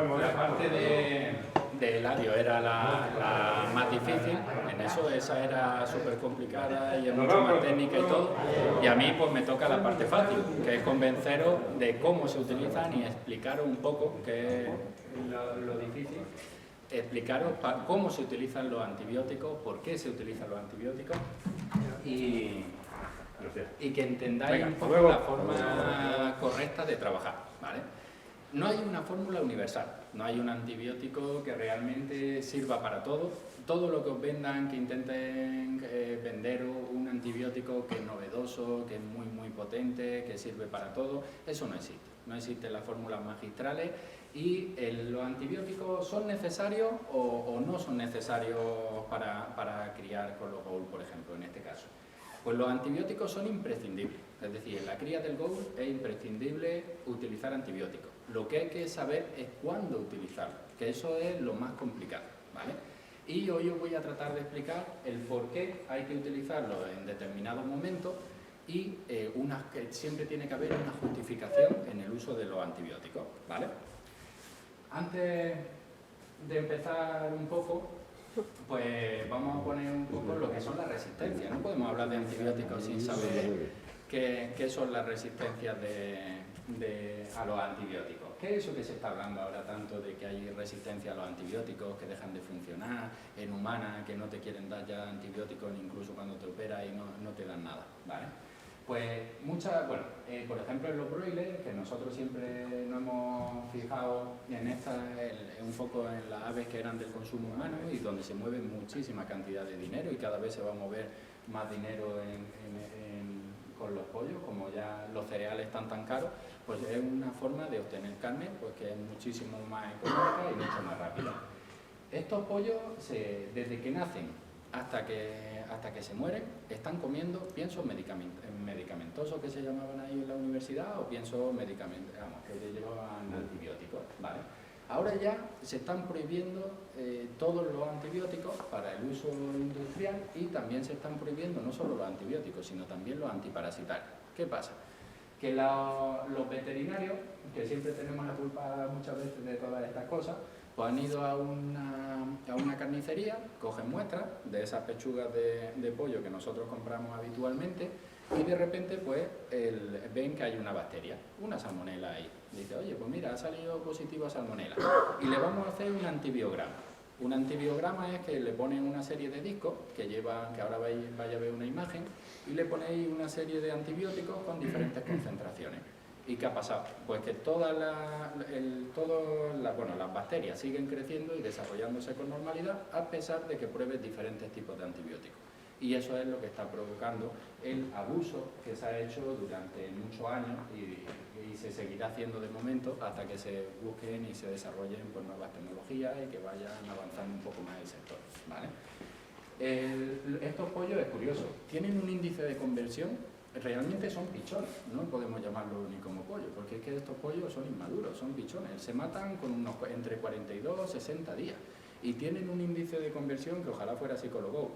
La parte de Eladio era la más difícil, en eso esa era súper complicada y es mucho más técnica y todo, y a mí pues me toca la parte fácil, que es convenceros de cómo se utilizan y explicaros un poco, que es lo difícil, explicaros cómo se utilizan los antibióticos, por qué se utilizan los antibióticos y que entendáis un poco la forma correcta de trabajar, ¿vale? No hay una fórmula universal, no hay un antibiótico que realmente sirva para todo. Todo lo que os vendan, que intenten vender un antibiótico que es novedoso, que es muy potente, que sirve para todo, eso no existe. No existen las fórmulas magistrales y los antibióticos son necesarios o no son necesarios para criar con los Ghoul, por ejemplo, en este caso. Pues los antibióticos son imprescindibles, es decir, en la cría del Ghoul es imprescindible utilizar antibióticos. Lo que hay que saber es cuándo utilizarlo, que eso es lo más complicado, ¿vale? Y hoy os voy a tratar de explicar el por qué hay que utilizarlo en determinados momentos y que siempre tiene que haber una justificación en el uso de los antibióticos, ¿vale? Antes de empezar un poco, pues vamos a poner un poco lo que son las resistencias. No podemos hablar de antibióticos sin saber qué son las resistencias a los antibióticos. ¿Qué es eso que se está hablando ahora tanto de que hay resistencia a los antibióticos, que dejan de funcionar, en humanas, que no te quieren dar ya antibióticos incluso cuando te operas y no te dan nada, ¿vale? Pues por ejemplo en los broilers, que nosotros siempre nos hemos fijado un poco en las aves que eran del consumo humano y donde se mueve muchísima cantidad de dinero y cada vez se va a mover más dinero con los pollos, como ya los cereales están tan caros, pues es una forma de obtener carne pues que es muchísimo más económica y mucho más rápida. Estos pollos, desde que nacen hasta que se mueren, están comiendo piensos medicamentosos que se llamaban ahí en la universidad o piensos que llevaban antibióticos, ¿vale? Ahora ya se están prohibiendo todos los antibióticos para el uso industrial y también se están prohibiendo no solo los antibióticos, sino también los antiparasitarios. ¿Qué pasa? Que los veterinarios, que siempre tenemos la culpa muchas veces de todas estas cosas, pues han ido a una carnicería, cogen muestras de esas pechugas de pollo que nosotros compramos habitualmente y de repente pues ven que hay una bacteria, una salmonela ahí. Dice, oye, pues mira, ha salido positivo a salmonela y le vamos a hacer un antibiograma. Un antibiograma es que le ponen una serie de discos que ahora vaya a ver una imagen, y le ponéis una serie de antibióticos con diferentes concentraciones. ¿Y qué ha pasado? Pues que todas las bacterias siguen creciendo y desarrollándose con normalidad a pesar de que pruebes diferentes tipos de antibióticos. Y eso es lo que está provocando el abuso que se ha hecho durante muchos años y se seguirá haciendo de momento hasta que se busquen y se desarrollen pues, nuevas tecnologías y que vayan avanzando un poco más el sector, ¿vale? Estos pollos, es curioso, tienen un índice de conversión, realmente son pichones, no podemos llamarlos ni como pollo, porque es que estos pollos son inmaduros, son pichones, se matan con entre 42 y 60 días y tienen un índice de conversión que ojalá fuera psicólogo.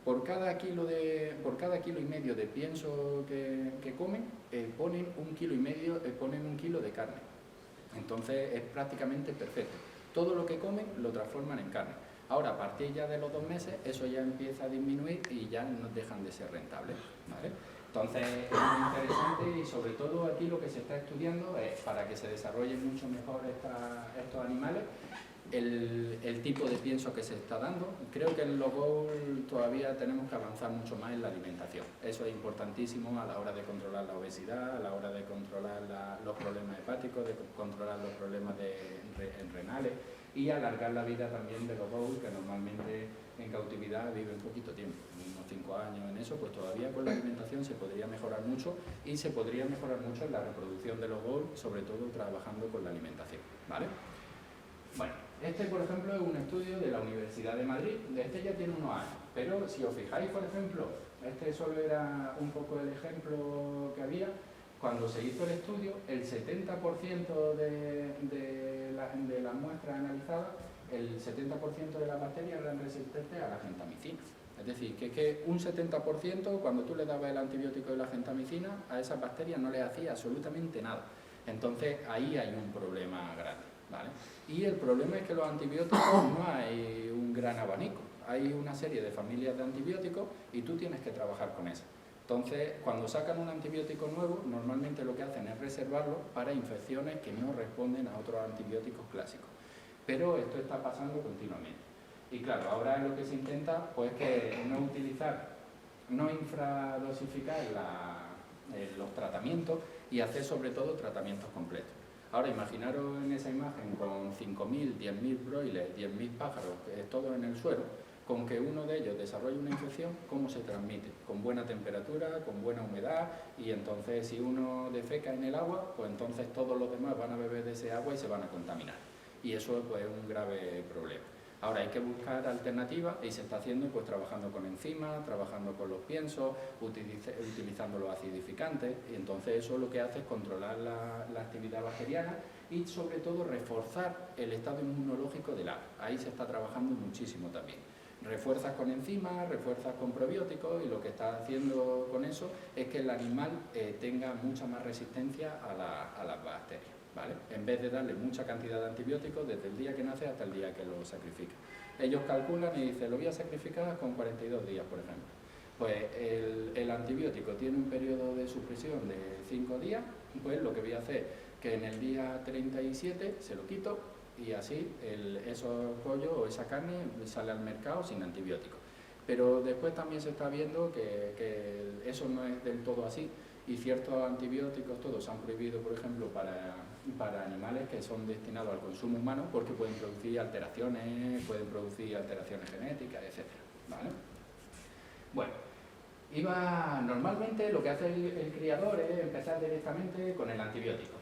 Por cada kilo y medio de pienso que comen, ponen un kilo de carne. Entonces es prácticamente perfecto. Todo lo que comen lo transforman en carne. Ahora, a partir ya de los 2 meses, eso ya empieza a disminuir y ya no dejan de ser rentables, ¿vale? Entonces es muy interesante y sobre todo aquí lo que se está estudiando es para que se desarrollen mucho mejor estos animales, el tipo de pienso que se está dando. Creo que en los Ghoul todavía tenemos que avanzar mucho más en la alimentación. Eso es importantísimo a la hora de controlar la obesidad, a la hora de controlar los problemas hepáticos, de controlar los problemas renales y alargar la vida también de los Ghoul, que normalmente en cautividad viven poquito tiempo, unos 5 años en eso, pues todavía con la alimentación se podría mejorar mucho y se podría mejorar mucho en la reproducción de los Ghoul, sobre todo trabajando con la alimentación, ¿vale? Bueno, este por ejemplo es un estudio de la Universidad de Madrid, este ya tiene unos años, pero si os fijáis por ejemplo, este solo era un poco el ejemplo que había, cuando se hizo el estudio, el 70% de las muestras analizadas, el 70% de las bacterias eran resistentes a la gentamicina. Es decir, que un 70% cuando tú le dabas el antibiótico de la gentamicina, a esas bacterias no les hacía absolutamente nada. Entonces ahí hay un problema grande, ¿vale? Y el problema es que los antibióticos no hay un gran abanico. Hay una serie de familias de antibióticos y tú tienes que trabajar con eso. Entonces, cuando sacan un antibiótico nuevo, normalmente lo que hacen es reservarlo para infecciones que no responden a otros antibióticos clásicos. Pero esto está pasando continuamente. Y claro, ahora lo que se intenta pues que no infradosificar los tratamientos y hacer sobre todo tratamientos completos. Ahora imaginaros en esa imagen con 5.000, 10.000 broilers, 10.000 pájaros, todos en el suelo, con que uno de ellos desarrolle una infección, ¿cómo se transmite? Con buena temperatura, con buena humedad, y entonces si uno defeca en el agua, pues entonces todos los demás van a beber de ese agua y se van a contaminar. Y eso pues, es un grave problema. Ahora hay que buscar alternativas y se está haciendo pues trabajando con enzimas, trabajando con los piensos, utilizando los acidificantes, y entonces eso lo que hace es controlar la actividad bacteriana y sobre todo reforzar el estado inmunológico del ave. Ahí se está trabajando muchísimo también. Refuerzas con enzimas, refuerzas con probióticos y lo que está haciendo con eso es que el animal tenga mucha más resistencia a las bacterias, ¿vale? En vez de darle mucha cantidad de antibióticos desde el día que nace hasta el día que lo sacrifica. Ellos calculan y dicen, lo voy a sacrificar con 42 días, por ejemplo. Pues el antibiótico tiene un periodo de supresión de 5 días, pues lo que voy a hacer que en el día 37 se lo quito y así esos pollos o esa carne sale al mercado sin antibióticos. Pero después también se está viendo que eso no es del todo así y ciertos antibióticos todos se han prohibido, por ejemplo, para animales que son destinados al consumo humano porque pueden producir alteraciones genéticas, etc. ¿Vale? Bueno, normalmente lo que hace el criador es empezar directamente con el antibiótico.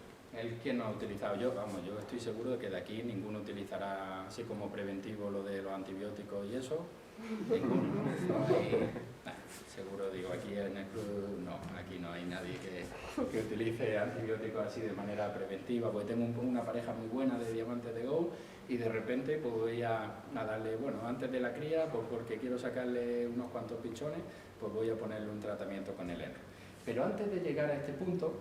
¿Quién no ha utilizado? Yo estoy seguro de que de aquí ninguno utilizará así como preventivo lo de los antibióticos y eso. Ninguno, ¿no? Seguro, digo, aquí en el club no, aquí no hay nadie que utilice antibióticos así de manera preventiva, porque tengo una pareja muy buena de diamantes de Go y de repente pues voy a darle, bueno, antes de la cría, pues porque quiero sacarle unos cuantos pichones, pues voy a ponerle un tratamiento con el heno. Pero antes de llegar a este punto,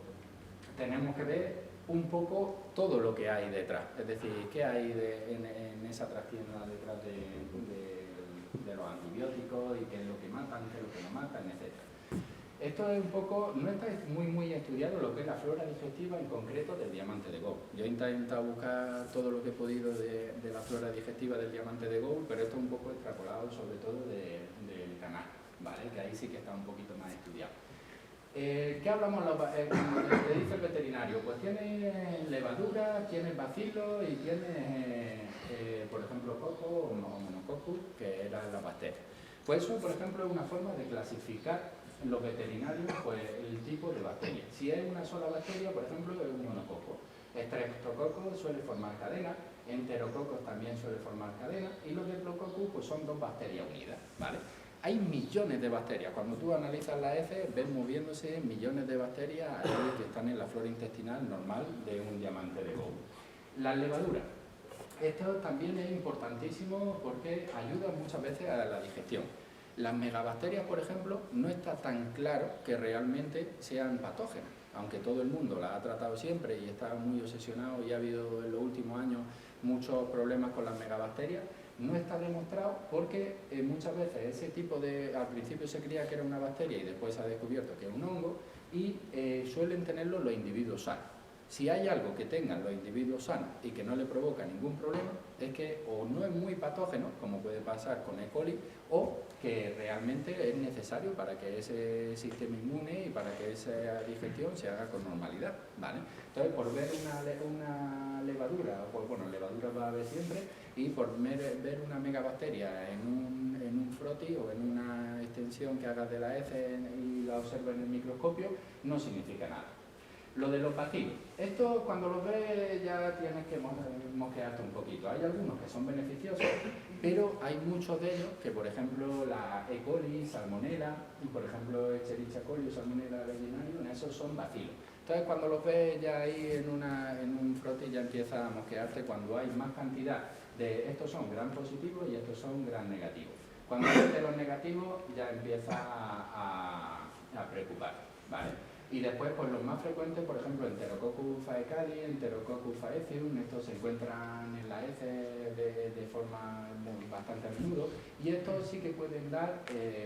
tenemos que ver un poco todo lo que hay detrás, es decir, qué hay en esa trastienda detrás de los antibióticos y qué es lo que matan, qué es lo que no matan, etc. Esto es un poco, no está muy estudiado lo que es la flora digestiva en concreto del diamante de Go. Yo he intentado buscar todo lo que he podido de la flora digestiva del diamante de Go, pero esto es un poco extrapolado sobre todo del canal, ¿vale? Que ahí sí que está un poquito más estudiado. ¿Qué hablamos cuando te dice el veterinario? Pues tiene levadura, tiene bacilos y tiene, por ejemplo, coco o monococcus, que eran las bacterias. Pues eso, por ejemplo, es una forma de clasificar en los veterinarios pues, el tipo de bacteria. Si es una sola bacteria, por ejemplo, es un monococo. Streptococcus suele formar cadena, enterococos también suele formar cadena y los diplococcus pues, son dos bacterias unidas, ¿vale? Hay millones de bacterias. Cuando tú analizas las heces, ves moviéndose millones de bacterias que están en la flora intestinal normal de un diamante de Go. Las levaduras. Esto también es importantísimo porque ayuda muchas veces a la digestión. Las megabacterias, por ejemplo, no está tan claro que realmente sean patógenas, aunque todo el mundo las ha tratado siempre y está muy obsesionado y ha habido en los últimos años muchos problemas con las megabacterias. No está demostrado porque muchas veces ese tipo al principio se creía que era una bacteria y después se ha descubierto que es un hongo y suelen tenerlo los individuos sanos. Si hay algo que tengan los individuos sanos y que no le provoca ningún problema, es que o no es muy patógeno, como puede pasar con E. coli, o que realmente es necesario para que ese sistema inmune y para que esa digestión se haga con normalidad, ¿vale? Entonces, por ver una levadura, pues bueno, levadura va a haber siempre, y por ver una megabacteria en un froti o en una extensión que hagas de la heces y la observes en el microscopio, no significa nada. Lo de los bacilos. Esto cuando los ves ya tienes que mosquearte un poquito. Hay algunos que son beneficiosos, pero hay muchos de ellos que, por ejemplo, la E. coli, salmonella, y por ejemplo, Escherichia coli o salmonella legionarium, esos son bacilos. Entonces, cuando los ves ya ahí en un frote ya empieza a mosquearte cuando hay más cantidad de estos son gran positivos y estos son gran negativos. Cuando ves de los negativos ya empieza a preocupar, ¿vale? Y después, pues los más frecuentes, por ejemplo, Enterococcus faecali, Enterococcus faecium, estos se encuentran en la heces de forma bastante a menudo, y estos sí que pueden dar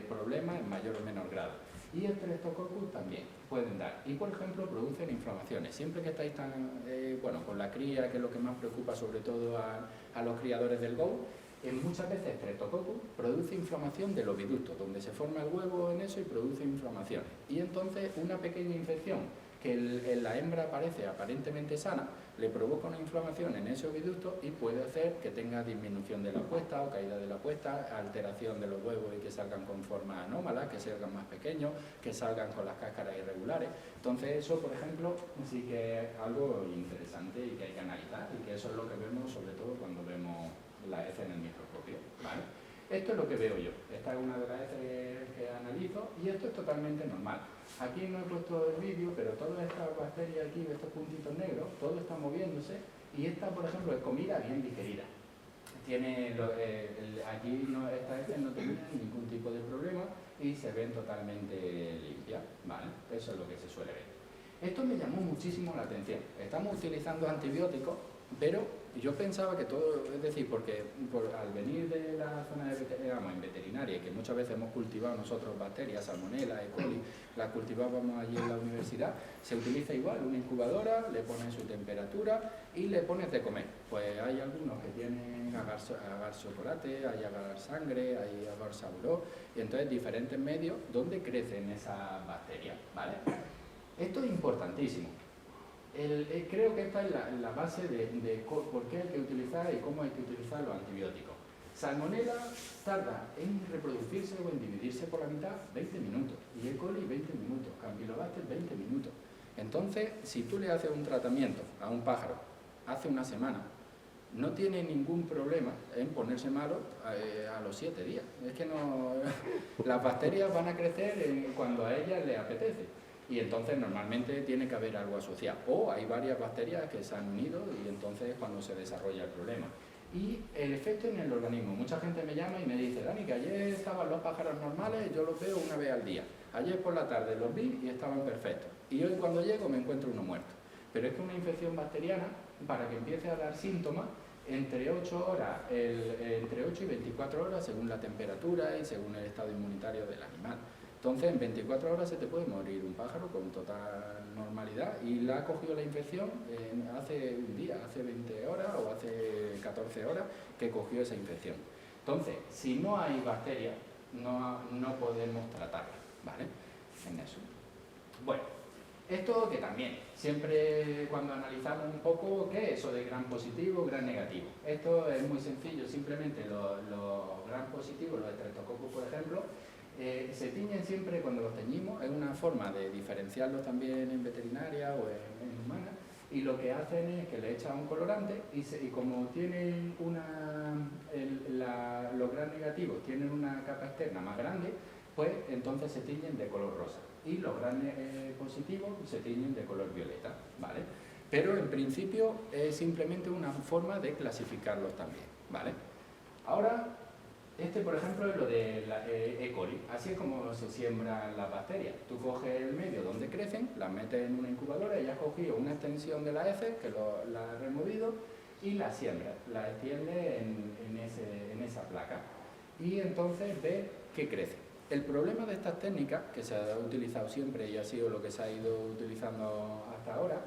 problemas en mayor o menor grado. Y el Streptococcus también pueden dar. Y, por ejemplo, producen inflamaciones. Siempre que estáis con la cría, que es lo que más preocupa sobre todo a los criadores del GO, muchas veces Streptococcus produce inflamación del oviducto, donde se forma el huevo en eso y produce inflamación. Y entonces una pequeña infección que en la hembra parece aparentemente sana, le provoca una inflamación en ese oviducto y puede hacer que tenga disminución de la puesta o caída de la puesta, alteración de los huevos y que salgan con forma anómala, que salgan más pequeños, que salgan con las cáscaras irregulares. Entonces eso, por ejemplo, sí que es algo interesante y que hay que analizar, y que eso es lo que vemos sobre todo cuando vemos la heces en el microscopio, ¿vale? Esto es lo que veo yo. Esta es una de las heces que analizo y esto es totalmente normal. Aquí no he puesto el vídeo, pero todas estas bacterias aquí, estos puntitos negros, todo está moviéndose, y esta, por ejemplo, es comida bien digerida. Aquí estas heces no tenían ningún tipo de problema y se ven totalmente limpias, ¿vale? Eso es lo que se suele ver. Esto me llamó muchísimo la atención. Estamos utilizando antibióticos, pero yo pensaba que todo, es decir, porque al venir de la zona en veterinaria, que muchas veces hemos cultivado nosotros bacterias, Salmonella, E. coli, las cultivábamos allí en la universidad, se utiliza igual una incubadora, le pones su temperatura y le pones de comer. Pues hay algunos que tienen agar chocolate, hay agar sangre, hay agar saburó, y entonces diferentes medios donde crecen esas bacterias, ¿vale? Esto es importantísimo. Creo que esta es la base de por qué hay que utilizar y cómo hay que utilizar los antibióticos. Salmonella tarda en reproducirse o en dividirse por la mitad 20 minutos, y E. coli 20 minutos, Campylobacter 20 minutos. Entonces, si tú le haces un tratamiento a un pájaro hace una semana, no tiene ningún problema en ponerse malo a los 7 días. Es que no, las bacterias van a crecer cuando a ellas les apetece. Y entonces normalmente tiene que haber algo asociado. O hay varias bacterias que se han unido y entonces es cuando se desarrolla el problema. Y el efecto en el organismo. Mucha gente me llama y me dice, Dani, que ayer estaban los pájaros normales, yo los veo una vez al día. Ayer por la tarde los vi y estaban perfectos. Y hoy cuando llego me encuentro uno muerto. Pero es que una infección bacteriana, para que empiece a dar síntomas, entre 8 y 24 horas según la temperatura y según el estado inmunitario del animal. Entonces, en 24 horas se te puede morir un pájaro con total normalidad y la ha cogido la infección hace un día, hace 20 horas o hace 14 horas que cogió esa infección. Entonces, si no hay bacterias, no podemos tratarla, ¿vale? En eso. Bueno, esto que también, siempre cuando analizamos un poco, ¿qué es eso de gran positivo, gran negativo? Esto es muy sencillo, simplemente los gran positivos, los Streptococcus, por ejemplo, se tiñen siempre cuando los teñimos, es una forma de diferenciarlos también en veterinaria o en humanas, y lo que hacen es que le echan un colorante y como tienen los gran negativos tienen una capa externa más grande, pues entonces se tiñen de color rosa, y los gran positivos se tiñen de color violeta, ¿vale? Pero en principio es simplemente una forma de clasificarlos también, ¿vale? Ahora, por ejemplo, es lo de la E. coli. Así es como se siembran las bacterias. Tú coges el medio donde crecen, las metes en una incubadora y has cogido una extensión de la heces, que la has removido, y la siembras, la extiendes en esa placa. Y entonces ves que crece. El problema de estas técnicas, que se ha utilizado siempre y ha sido lo que se ha ido utilizando hasta ahora,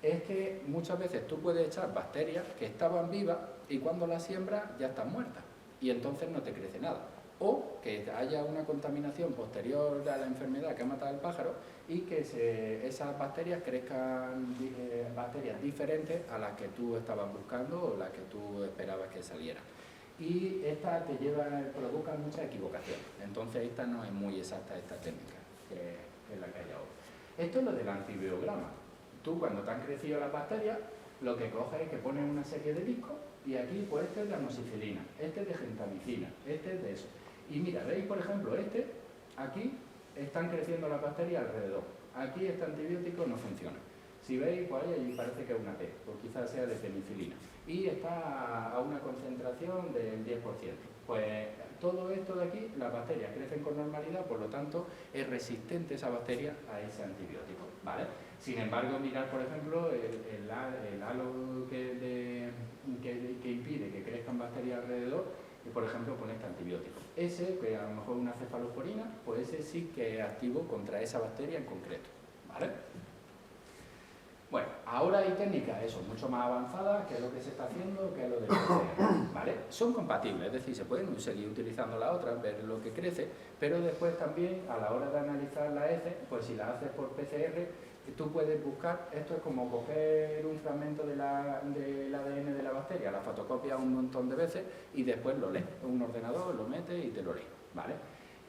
es que muchas veces tú puedes echar bacterias que estaban vivas y cuando las siembras ya están muertas. Y entonces no te crece nada. O que haya una contaminación posterior a la enfermedad que ha matado al pájaro y que esas bacterias crezcan bacterias diferentes a las que tú estabas buscando o las que tú esperabas que salieran. Y esta provocan mucha equivocación. Entonces esta no es muy exacta, esta técnica, que es la que hay ahora. Esto es lo del antibiograma. Tú cuando te han crecido las bacterias, lo que coges es que pones una serie de discos. Y aquí, pues este es de amoxicilina, este es de gentamicina, este es de eso. Y mira, veis, por ejemplo, aquí están creciendo las bacterias alrededor. Aquí este antibiótico no funciona. Si veis, pues ahí parece que es una P, pues quizás sea de penicilina. Y está a una concentración del 10%. Pues todo esto de aquí, las bacterias crecen con normalidad, por lo tanto, es resistente esa bacteria a ese antibiótico, ¿vale? Sin embargo, mirar, por ejemplo, el halo que impide que crezcan bacterias alrededor, y por ejemplo con este antibiótico. Ese, que a lo mejor es una cefalosporina, pues ese sí que es activo contra esa bacteria en concreto, ¿vale? Bueno, ahora hay técnicas, eso, mucho más avanzadas, que es lo que se está haciendo, que es lo de PCR, ¿vale? Son compatibles, es decir, se pueden seguir utilizando las otras, ver lo que crece, pero después también, a la hora de analizar la heces, pues si la haces por PCR, tú puedes buscar, esto es como coger un fragmento del ADN de la bacteria, la fotocopias un montón de veces y después lo lees. Un ordenador lo metes y te lo lee, ¿vale?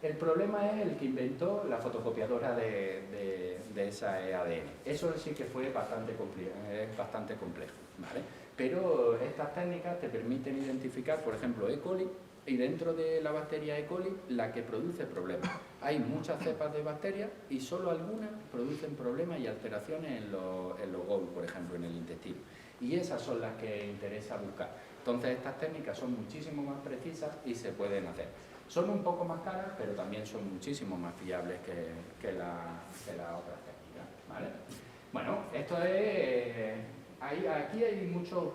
El problema es el que inventó la fotocopiadora de ese ADN. Eso sí que fue bastante complejo, ¿vale? Pero estas técnicas te permiten identificar, por ejemplo, E. coli, y dentro de la bacteria E. coli, la que produce problemas. Hay muchas cepas de bacterias y solo algunas producen problemas y alteraciones en los GOL, por ejemplo, en el intestino. Y esas son las que interesa buscar. Entonces, estas técnicas son muchísimo más precisas y se pueden hacer. Son un poco más caras, pero también son muchísimo más fiables que las otras técnicas, ¿vale? Bueno, esto es... Aquí hay muchos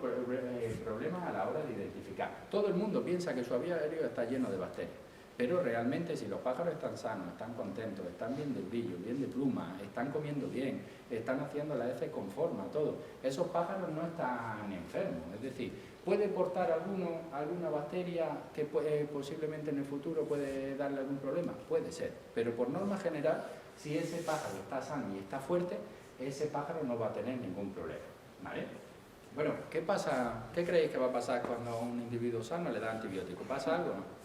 problemas a la hora de identificar. Todo el mundo piensa que su aviario está lleno de bacterias, pero realmente si los pájaros están sanos, están contentos, están bien de brillo, bien de pluma, están comiendo bien, están haciendo la heces con forma, todo, esos pájaros no están enfermos. Es decir, ¿puede portar alguna bacteria que posiblemente en el futuro puede darle algún problema? Puede ser, pero por norma general, si ese pájaro está sano y está fuerte, ese pájaro no va a tener ningún problema, ¿vale? Bueno, ¿qué pasa? ¿Qué creéis que va a pasar cuando a un individuo sano le da antibiótico? ¿Pasa algo o no?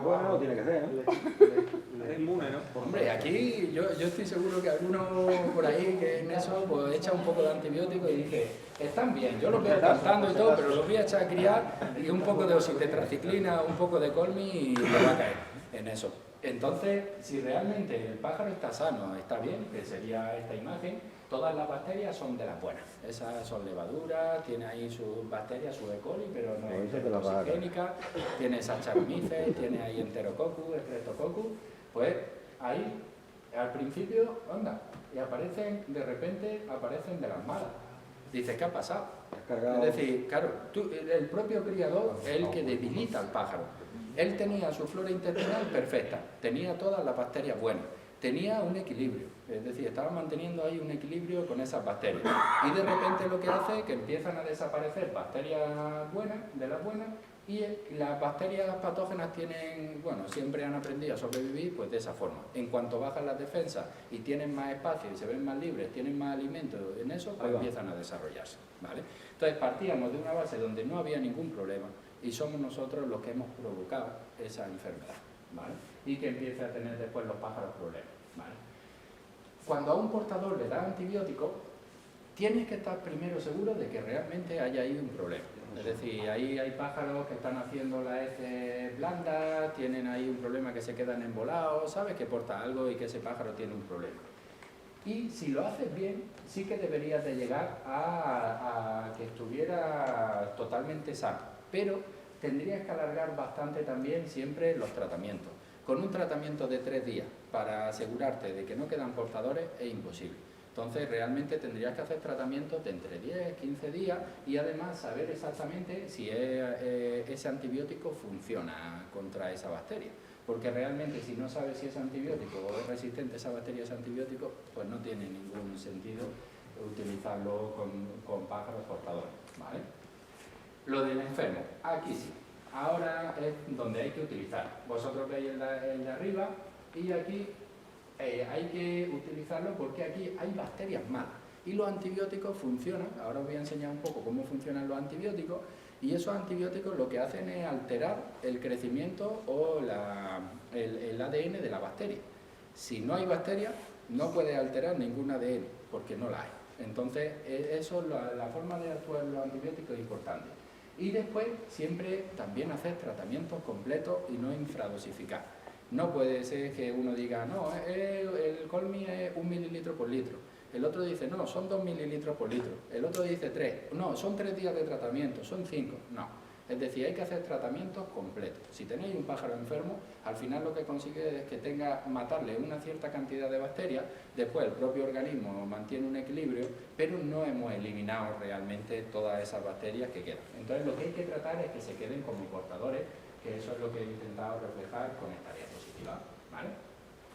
Bueno, tiene que ser, ¿no? Es inmune, ¿no? Hombre, aquí yo estoy seguro que alguno por ahí que en eso pues echa un poco de antibiótico y dice, están bien, yo los veo cantando y todo, pero los voy a echar a criar y un poco de oxitetraciclina, un poco de colmi y le va a caer en eso. Entonces, si realmente el pájaro está sano, está bien, que sería esta imagen, todas las bacterias son de las buenas. Esas son levaduras, tiene ahí sus bacterias, su E. coli, pero no es toxigénica, tiene Saccharomyces, tiene ahí Enterococcus, Streptococcus. Pues ahí, al principio, anda, y aparecen, de repente, aparecen de las malas. Dices, ¿qué ha pasado? Es decir, claro, el propio criador es el que debilita al pájaro. Él tenía su flora intestinal perfecta, tenía todas las bacterias buenas, tenía un equilibrio, es decir, estaba manteniendo ahí un equilibrio con esas bacterias. Y de repente lo que hace es que empiezan a desaparecer bacterias buenas, de las buenas, y las bacterias patógenas tienen, bueno, siempre han aprendido a sobrevivir pues de esa forma. En cuanto bajan las defensas y tienen más espacio y se ven más libres, tienen más alimentos en eso, pues empiezan a desarrollarse, ¿vale? Entonces partíamos de una base donde no había ningún problema y somos nosotros los que hemos provocado esa enfermedad, ¿vale? Y que empiece a tener después los pájaros problemas, ¿vale? Cuando a un portador le da antibiótico, tienes que estar primero seguro de que realmente haya ahí un problema. Es decir, ahí hay pájaros que están haciendo la heces blanda, tienen ahí un problema que se quedan embolados, sabes que porta algo y que ese pájaro tiene un problema. Y si lo haces bien, sí que deberías de llegar a que estuviera totalmente sano, pero tendrías que alargar bastante también siempre los tratamientos. Con un tratamiento de 3 días para asegurarte de que no quedan portadores es imposible. Entonces realmente tendrías que hacer tratamientos de entre 10 y 15 días y además saber exactamente si ese antibiótico funciona contra esa bacteria. Porque realmente si no sabes si es antibiótico o es resistente esa bacteria a ese antibiótico, pues no tiene ningún sentido utilizarlo con pájaros portadores, ¿vale? Lo del enfermo, aquí sí. Ahora es donde hay que utilizar. Vosotros veis el de arriba y aquí hay que utilizarlo porque aquí hay bacterias malas y los antibióticos funcionan. Ahora os voy a enseñar un poco cómo funcionan los antibióticos y esos antibióticos lo que hacen es alterar el crecimiento o el ADN de la bacteria. Si no hay bacteria no puede alterar ningún ADN porque no la hay. Entonces eso, la forma de actuar los antibióticos es importante. Y después siempre también hacer tratamientos completos y no infradosificar. No puede ser que uno diga, no, el colmi es 1 mililitro por litro. el otro dice, no, son 2 mililitros por litro, el otro dice 3, no, son 3 días de tratamiento, son 5, no. Es decir, hay que hacer tratamientos completos. Si tenéis un pájaro enfermo, al final lo que consigue es que matarle una cierta cantidad de bacterias, después el propio organismo mantiene un equilibrio, pero no hemos eliminado realmente todas esas bacterias que quedan. Entonces lo que hay que tratar es que se queden como portadores, que eso es lo que he intentado reflejar con esta diapositiva, ¿vale?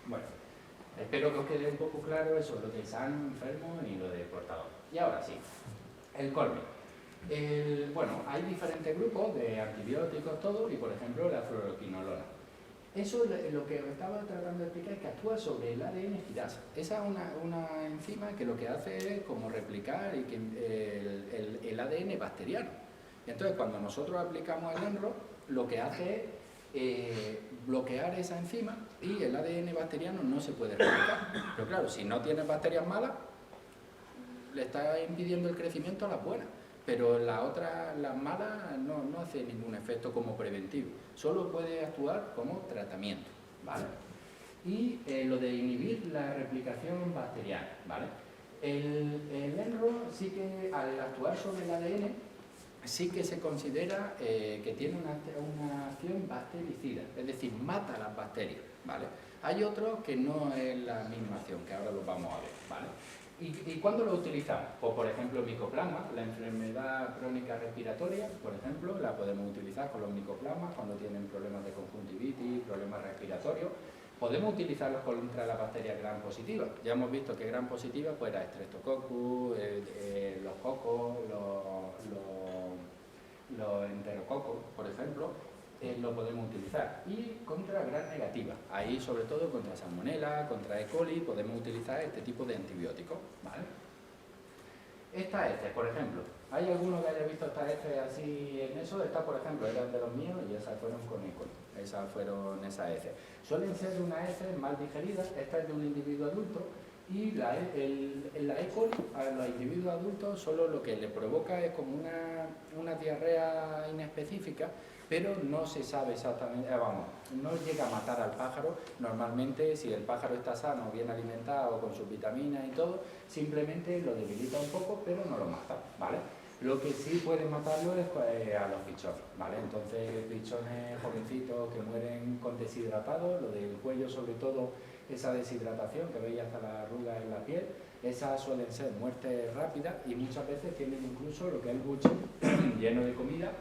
Bueno, espero que os quede un poco claro eso, lo de sano, enfermo y lo de portador. Y ahora sí, el colmillo. Bueno, hay diferentes grupos de antibióticos, todo, y por ejemplo la fluoroquinolona. Eso lo que os estaba tratando de explicar es que actúa sobre el ADN girasa. Esa es una enzima que lo que hace es como replicar y que el ADN bacteriano. Entonces, cuando nosotros aplicamos el ENRO, lo que hace es bloquear esa enzima y el ADN bacteriano no se puede replicar. Pero claro, si no tienes bacterias malas, le está impidiendo el crecimiento a las buenas. Pero las malas no hace ningún efecto como preventivo, solo puede actuar como tratamiento, ¿vale? Y lo de inhibir la replicación bacteriana, ¿vale? El ENRO sí que al actuar sobre el ADN sí que se considera que tiene una acción bactericida, es decir, mata las bacterias, ¿vale? Hay otros que no es la misma acción, que ahora lo vamos a ver, ¿vale? ¿Y cuándo lo utilizamos? Pues por ejemplo micoplasma, la enfermedad crónica respiratoria, por ejemplo, la podemos utilizar con los micoplasmas cuando tienen problemas de conjuntivitis, problemas respiratorios. Podemos utilizarlos contra las bacterias gram positivas. Ya hemos visto que gram positiva pues era Streptococcus, los cocos, los enterococos, por ejemplo, lo podemos utilizar. Y contra gram negativa, ahí sobre todo contra salmonella, contra E. coli, podemos utilizar este tipo de antibióticos, ¿vale? Estas heces, por ejemplo, ¿hay alguno que haya visto estas heces así en eso? Estas, por ejemplo, eran de los míos y esas fueron con E. coli. Esas fueron esas heces. Suelen ser unas heces mal digeridas, esta es de un individuo adulto, y la E. coli a los individuos adultos solo lo que le provoca es como una diarrea inespecífica, pero no se sabe exactamente, no llega a matar al pájaro. Normalmente, si el pájaro está sano, bien alimentado, con sus vitaminas y todo, simplemente lo debilita un poco, pero no lo mata, ¿vale? Lo que sí puede matarlo es a los pichones, ¿vale? Entonces, pichones jovencitos que mueren con deshidratados, lo del cuello sobre todo, esa deshidratación que veis hasta la arruga en la piel, esas suelen ser muertes rápidas y muchas veces tienen incluso lo que es el buche lleno de comida,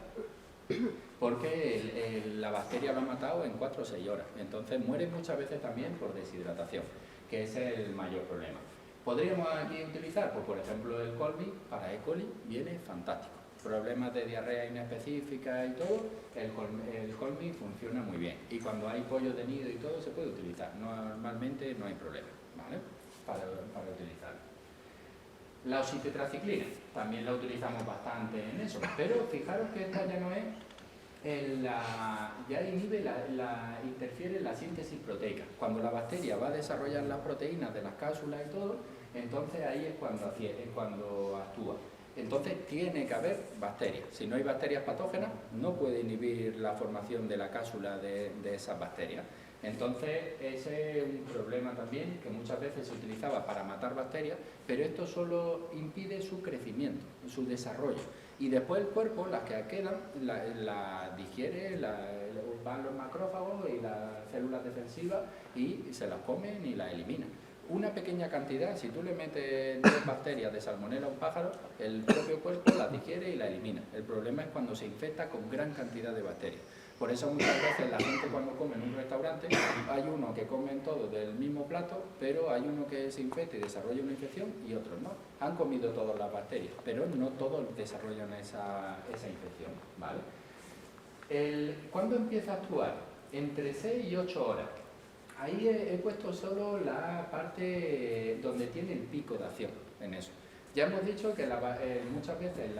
porque la bacteria lo ha matado en 4 o 6 horas. Entonces mueren muchas veces también por deshidratación, que es el mayor problema. ¿Podríamos aquí utilizar? Pues por ejemplo el colmi para E. coli viene fantástico. Problemas de diarrea inespecífica y todo, el colmi funciona muy bien. Y cuando hay pollo de nido y todo se puede utilizar. Normalmente no hay problema, ¿vale? Para utilizarlo. La oxitetraciclina, también la utilizamos bastante en eso, pero fijaros que esta ya no es, ya inhibe, interfiere en la síntesis proteica. Cuando la bacteria va a desarrollar las proteínas de las cápsulas y todo, entonces ahí es cuando actúa. Entonces tiene que haber bacterias. Si no hay bacterias patógenas, no puede inhibir la formación de la cápsula de esas bacterias. Entonces ese es un problema también, que muchas veces se utilizaba para matar bacterias, pero esto solo impide su crecimiento, su desarrollo. Y después el cuerpo, las que quedan, la digiere, van los macrófagos y las células defensivas y se las comen y las eliminan. Una pequeña cantidad, si tú le metes 10 bacterias de salmonella a un pájaro, el propio cuerpo las digiere y las elimina. El problema es cuando se infecta con gran cantidad de bacterias. Por eso muchas veces la gente cuando come en un restaurante, hay uno que comen todos del mismo plato, pero hay uno que se infecta y desarrolla una infección y otros no. Han comido todas las bacterias, pero no todos desarrollan esa infección, ¿vale? ¿Cuándo empieza a actuar? Entre 6 y 8 horas. Ahí he puesto solo la parte donde tiene el pico de acción en eso. Ya hemos dicho que muchas veces,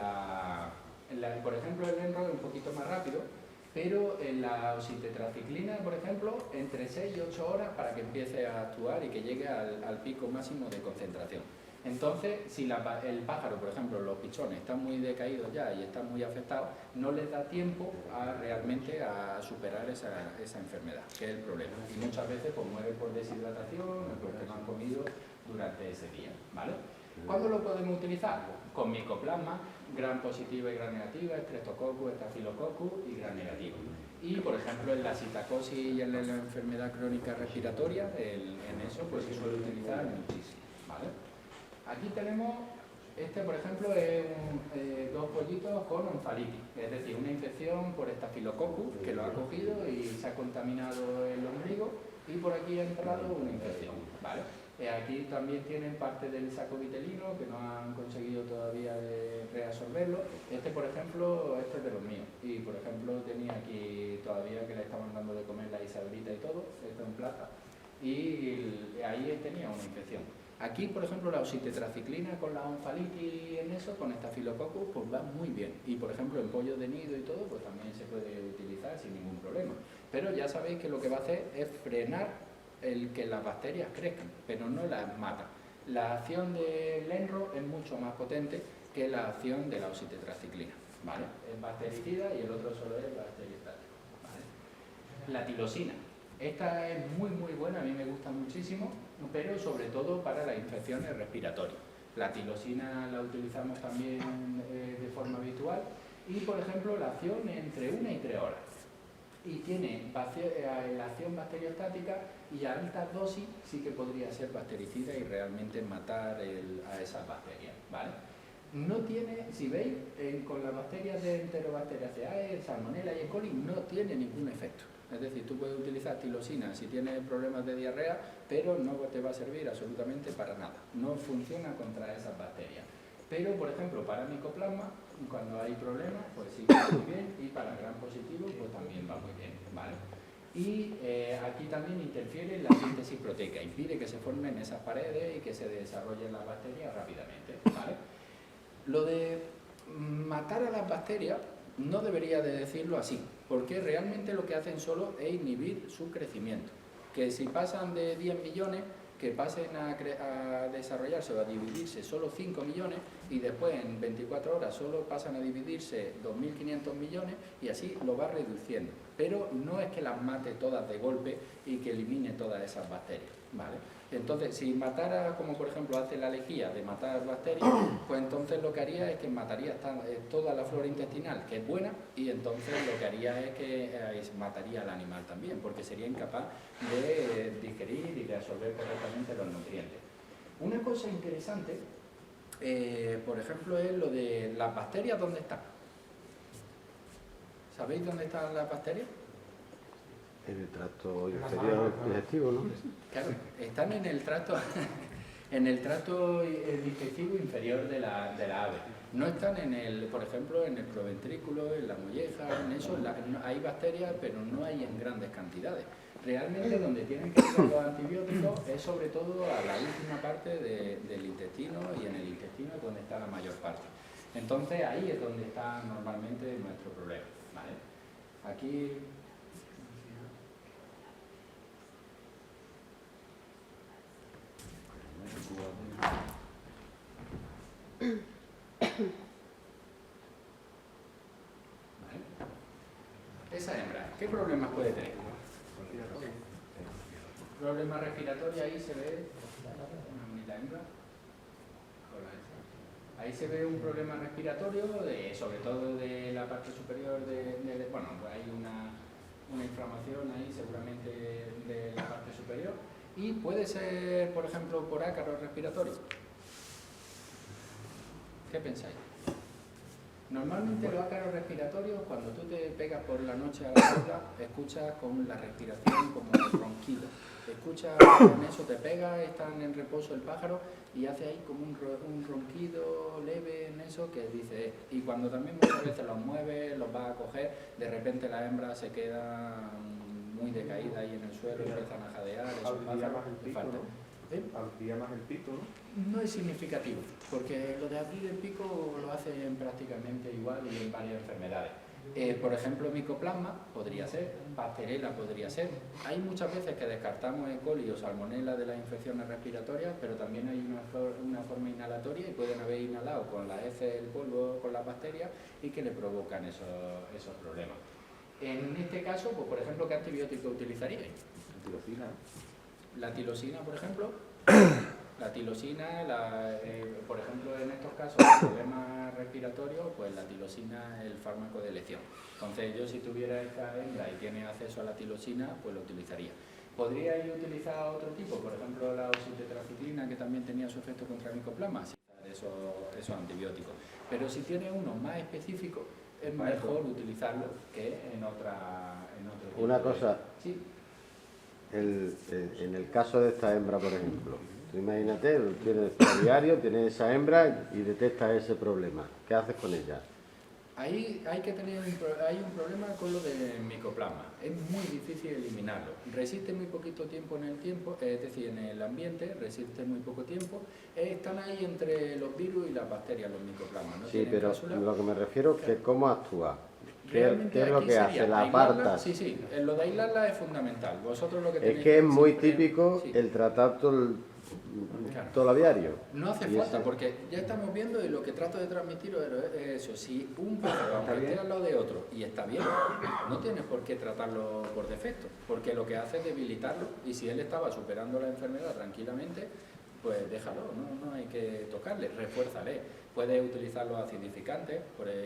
por ejemplo, el ENRO es un poquito más rápido, pero en la oxitetraciclina, por ejemplo, entre 6 y 8 horas para que empiece a actuar y que llegue al pico máximo de concentración. Entonces, si el pájaro, por ejemplo, los pichones están muy decaídos ya y están muy afectados, no les da tiempo realmente a superar esa enfermedad, que es el problema. Y muchas veces pues mueren por deshidratación o porque no han comido durante ese día, ¿vale? ¿Cuándo lo podemos utilizar? Con micoplasma, gram positiva y gram negativa, Streptococcus, Staphylococcus y gram negativo. Y, por ejemplo, en la citocosis y en la enfermedad crónica respiratoria, en eso pues se suele utilizar muchísimo, ¿vale? Aquí tenemos, por ejemplo, es dos pollitos con oncefalitis, es decir, una infección por Staphylococcus que lo ha cogido y se ha contaminado el ombligo y por aquí ha entrado una infección, ¿vale? Aquí también tienen parte del saco vitelino que no han conseguido todavía de reabsorberlo. Por ejemplo, es de los míos. Y, por ejemplo, tenía aquí todavía que le estaban dando de comer la isabrita y todo, esto en plata, y ahí tenía una infección. Aquí, por ejemplo, la oxitetraciclina con la oncefalitis en eso, con Staphylococcus, pues va muy bien. Y, por ejemplo, en pollo de nido y todo, pues también se puede utilizar sin ningún problema. Pero ya sabéis que lo que va a hacer es frenar el que las bacterias crezcan, pero no las mata. La acción del ENRO es mucho más potente que la acción de la oxitetraciclina, ¿vale? Es bactericida y el otro solo es bacteriostático, ¿vale? La tilosina. Esta es muy buena, a mí me gusta muchísimo, pero sobre todo para las infecciones respiratorias. La tilosina la utilizamos también de forma habitual y, por ejemplo, la acción entre 1 y 3 horas. Y tiene la acción bacteriostática y a altas dosis sí que podría ser bactericida y realmente matar a esas bacterias, ¿vale? No tiene, si veis, con las bacterias de Enterobacteriaceae, Salmonella y E. coli no tiene ningún efecto. Es decir, tú puedes utilizar tilosina si tienes problemas de diarrea, pero no te va a servir absolutamente para nada. No funciona contra esas bacterias. Pero, por ejemplo, para micoplasma, cuando hay problemas, pues sí va muy bien, y para gram positivo, pues también va muy bien, ¿vale? Y aquí también interfiere en la síntesis proteica, impide que se formen esas paredes y que se desarrollen las bacterias rápidamente, ¿vale? Lo de matar a las bacterias no debería de decirlo así, porque realmente lo que hacen solo es inhibir su crecimiento, que si pasan de 10 millones, que pasen a desarrollarse o a dividirse solo 5 millones y después en 24 horas solo pasan a dividirse 2.500 millones y así lo va reduciendo. Pero no es que las mate todas de golpe y que elimine todas esas bacterias, ¿vale? Entonces, si matara, como por ejemplo hace la lejía de matar bacterias, pues entonces lo que haría es que mataría toda la flora intestinal, que es buena, y entonces lo que haría es que mataría al animal también, porque sería incapaz de digerir y de absorber correctamente los nutrientes. Una cosa interesante, por ejemplo, es lo de las bacterias, ¿dónde están? ¿Sabéis dónde están las bacterias? En el tracto inferior digestivo, ¿no? Claro, están en el tracto digestivo inferior de la ave. No están por ejemplo, en el proventrículo, en la molleja, en eso hay bacterias, pero no hay en grandes cantidades. Realmente donde tienen que ir los antibióticos es sobre todo a la última parte del intestino, y en el intestino es donde está la mayor parte. Entonces ahí es donde está normalmente nuestro problema, ¿vale? Aquí... ¿Vale? Esa hembra, ¿qué problemas puede tener? Problema respiratorio, ahí se ve la hembra. Ahí se ve un problema respiratorio, sobre todo de la parte superior bueno, pues hay una inflamación ahí seguramente de la parte superior. Y puede ser, por ejemplo, por ácaro respiratorio. ¿Qué pensáis? Normalmente los ácaros respiratorios, cuando tú te pegas por la noche a la jaula, escuchas con la respiración como el ronquido. Escuchas en eso, te pegas, están en reposo el pájaro y hace ahí como un ronquido leve en eso que dice... Y cuando también muchas veces los mueves, los vas a coger, de repente la hembra se queda muy decaída ahí en el suelo, empiezan a jadear, esos pájaros le faltan. Amplía más el pico, ¿no? No es significativo, porque lo de abrir el pico lo hacen prácticamente igual y en varias enfermedades. Por ejemplo, micoplasma podría ser, pastorela podría ser. Hay muchas veces que descartamos E. coli o salmonella de las infecciones respiratorias, pero también hay una forma inhalatoria y pueden haber inhalado con las heces, el polvo, con las bacterias y que le provocan esos problemas. En este caso, pues, por ejemplo, ¿qué antibiótico utilizaríais? Tirosina. La tilosina, por ejemplo. La tilosina, por ejemplo, en estos casos de problemas respiratorios, pues la tilosina es el fármaco de elección. Entonces, yo si tuviera esta hembra y tiene acceso a la tilosina, pues lo utilizaría. ¿Podríais utilizar otro tipo? Por ejemplo, la oxitetraciclina, que también tenía su efecto contra micoplasma, sí, esos antibióticos. Pero si tiene uno más específico, es mejor utilizarlo que en otro tipo. Una cosa, Sí. en el caso de esta hembra, por ejemplo, tú imagínate, tienes el diario, tienes esa hembra y detectas ese problema. ¿Qué haces con ella? Ahí hay un problema con lo del micoplasma. Es muy difícil eliminarlo. Resiste muy poquito tiempo en el tiempo, es decir, en el ambiente, resiste muy poco tiempo. Están ahí entre los virus y las bacterias, los micoplasmas. ¿No? Sí, pero lo que me refiero es que cómo actúa. ¿Qué es lo aquí que hace? ¿La apartas? Sí, sí, lo de aislarla es fundamental. Vosotros lo que tenéis Es que es muy siempre, típico sí, el tratar claro, todo el diario. No hace falta, porque ya estamos viendo y lo que trato de transmitiros es eso. Si un pájaro, aunque esté al lado de otro y está bien, no tienes por qué tratarlo por defecto, porque lo que hace es debilitarlo, y si él estaba superando la enfermedad tranquilamente, pues déjalo, no hay que tocarle, refuérzale. Puedes utilizar los acidificantes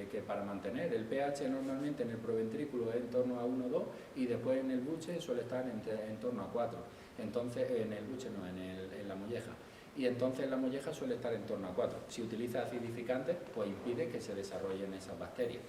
que para mantener el pH normalmente en el proventrículo es en torno a 1,2 y después en el buche suele estar en torno a 4. Entonces, en el buche no, en la molleja. Y entonces la molleja suele estar en torno a 4. Si utiliza acidificantes, pues impide que se desarrollen esas bacterias.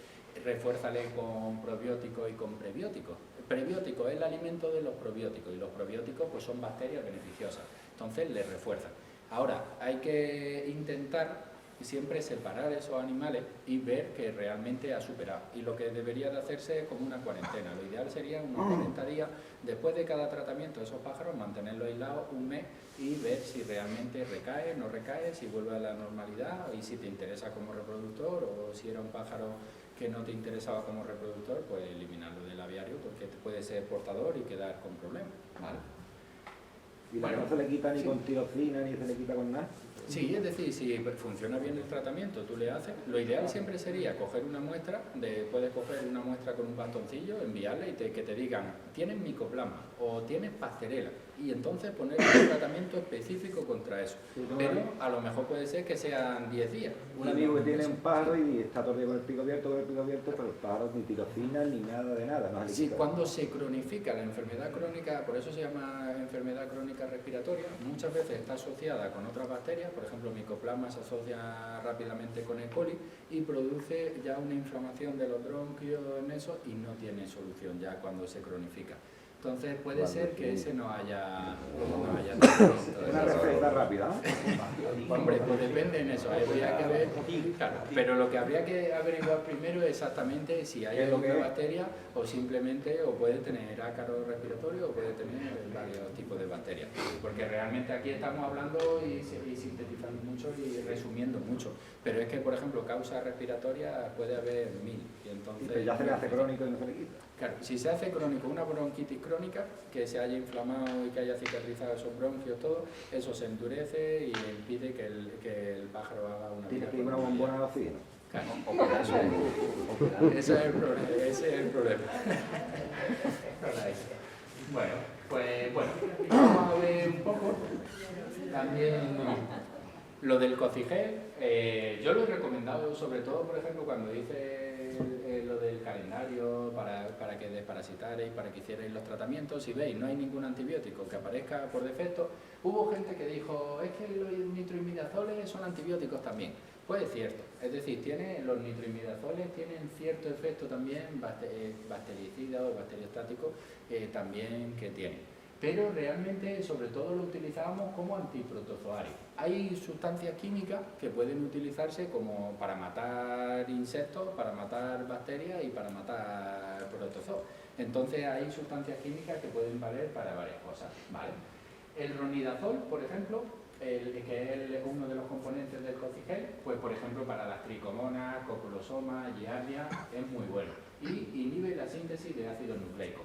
Refuérzale con probióticos y con prebióticos. El prebiótico es el alimento de los probióticos y los probióticos pues son bacterias beneficiosas. Entonces le refuerzan. Ahora, hay que intentar siempre separar esos animales y ver que realmente ha superado. Y lo que debería de hacerse es como una cuarentena. Lo ideal sería unos 40 días después de cada tratamiento de esos pájaros, mantenerlos aislados un mes y ver si realmente recae, no recae, si vuelve a la normalidad y si te interesa como reproductor, o si era un pájaro que no te interesaba como reproductor, pues eliminarlo del aviario porque te puede ser portador y quedar con problemas, ¿vale? ¿Y no se le quita ni con tirosina ni se le quita con nada? Sí, es decir, si funciona bien el tratamiento, tú le haces. Lo ideal siempre sería coger una muestra, puedes coger una muestra con un bastoncillo, enviarle y que te digan, tienes micoplasma o tienes pastorela, y entonces poner un tratamiento específico contra eso. Pero a lo mejor puede ser que sean 10 días. Un amigo que tiene un pájaro y está todo el día con el pico abierto, pero el pájaro ni tirosina ni nada de nada. No, sí, cuando se cronifica la enfermedad crónica, por eso se llama enfermedad crónica respiratoria, muchas veces está asociada con otras bacterias. Por ejemplo, micoplasma se asocia rápidamente con E. coli y produce ya una inflamación de los bronquios en eso y no tiene solución ya cuando se cronifica. Entonces puede ser que ese no haya una receta rápida, ¿no? Hombre, pues depende en eso, habría que ver, claro, pero lo que habría que averiguar primero es exactamente si hay alguna bacteria o simplemente, o puede tener ácaro respiratorio o puede tener varios tipos de bacterias, porque realmente aquí estamos hablando y sintetizando mucho y resumiendo mucho, pero es que, por ejemplo, causas respiratorias puede haber 1000 y entonces... Pero ya se le hace crónico y no se le quita. Claro, si se hace crónico, una bronquitis crónica, que se haya inflamado y que haya cicatrizado esos bronquios, todo, eso se endurece y impide que el pájaro haga una vida. Tiene que ir una bombona de oxígeno. Claro, ese es el problema. Bueno, vamos a ver un poco también lo del cocigel. Yo lo he recomendado, sobre todo, por ejemplo, cuando hice lo del calendario para que desparasitarais, para que hicierais los tratamientos. Si veis, no hay ningún antibiótico que aparezca por defecto. Hubo gente que dijo, es que los nitroimidazoles son antibióticos también. Pues es cierto, es decir, los nitroimidazoles tienen cierto efecto también bactericida o bacteriostático también que tienen. Pero realmente, sobre todo, lo utilizábamos como antiprotozoario. Hay sustancias químicas que pueden utilizarse como para matar insectos, para matar bacterias y para matar protozoos. Entonces hay sustancias químicas que pueden valer para varias cosas, ¿vale? El ronidazol, por ejemplo, que es uno de los componentes del cocigel, pues por por ejemplo, para las tricomonas, coculosomas, giardia, es muy bueno. Y inhibe la síntesis de ácido nucleico.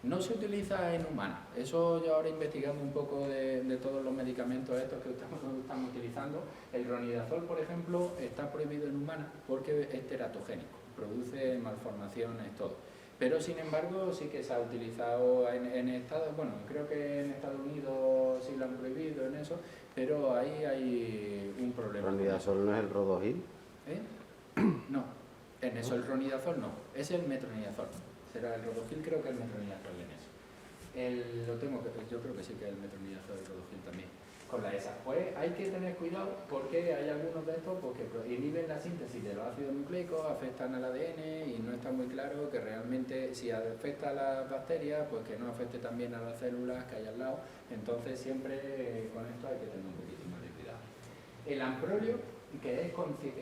No se utiliza en humanos. Eso yo ahora investigando un poco de todos los medicamentos estos que estamos utilizando, el ronidazol, por ejemplo, está prohibido en humanos porque es teratogénico, produce malformaciones, todo. Pero sin embargo sí que se ha utilizado en Estados, bueno, creo que en Estados Unidos sí lo han prohibido en eso, pero ahí hay un problema. ¿Ronidazol no es el Rodogil? No, en eso el ronidazol no, es el metronidazol. Será el Rodogil, creo que el metronidazol en eso. Yo creo que sí que el metronidazol del Rodogil también. Con la ESA. Pues hay que tener cuidado porque hay algunos de estos que inhiben la síntesis de los ácidos nucleicos, afectan al ADN y no está muy claro que realmente si afecta a las bacterias, pues que no afecte también a las células que hay al lado. Entonces siempre con esto hay que tener un poquito más de cuidado. El amprolio, que es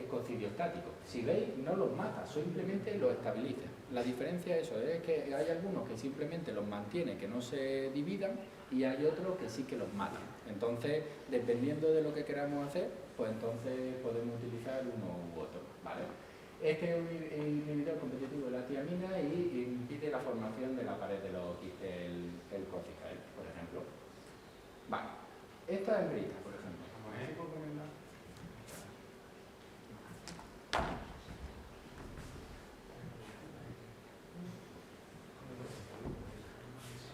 cocidiostático, si veis no los mata, simplemente los estabiliza. La diferencia eso es que hay algunos que simplemente los mantiene, que no se dividan, y hay otros que sí que los matan. Entonces, dependiendo de lo que queramos hacer, pues entonces podemos utilizar uno u otro, ¿vale? Este es un inhibidor competitivo de la tiamina y impide la formación de la pared de los quistes, el cortical, por ejemplo. Vale, esta hembrita, por ejemplo.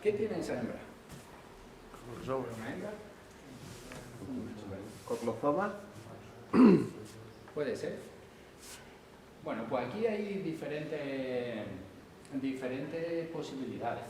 ¿Qué tiene esa hembra? ¿Una hembra? ¿Coclozoma? Puede ser. Bueno, pues aquí hay diferentes posibilidades.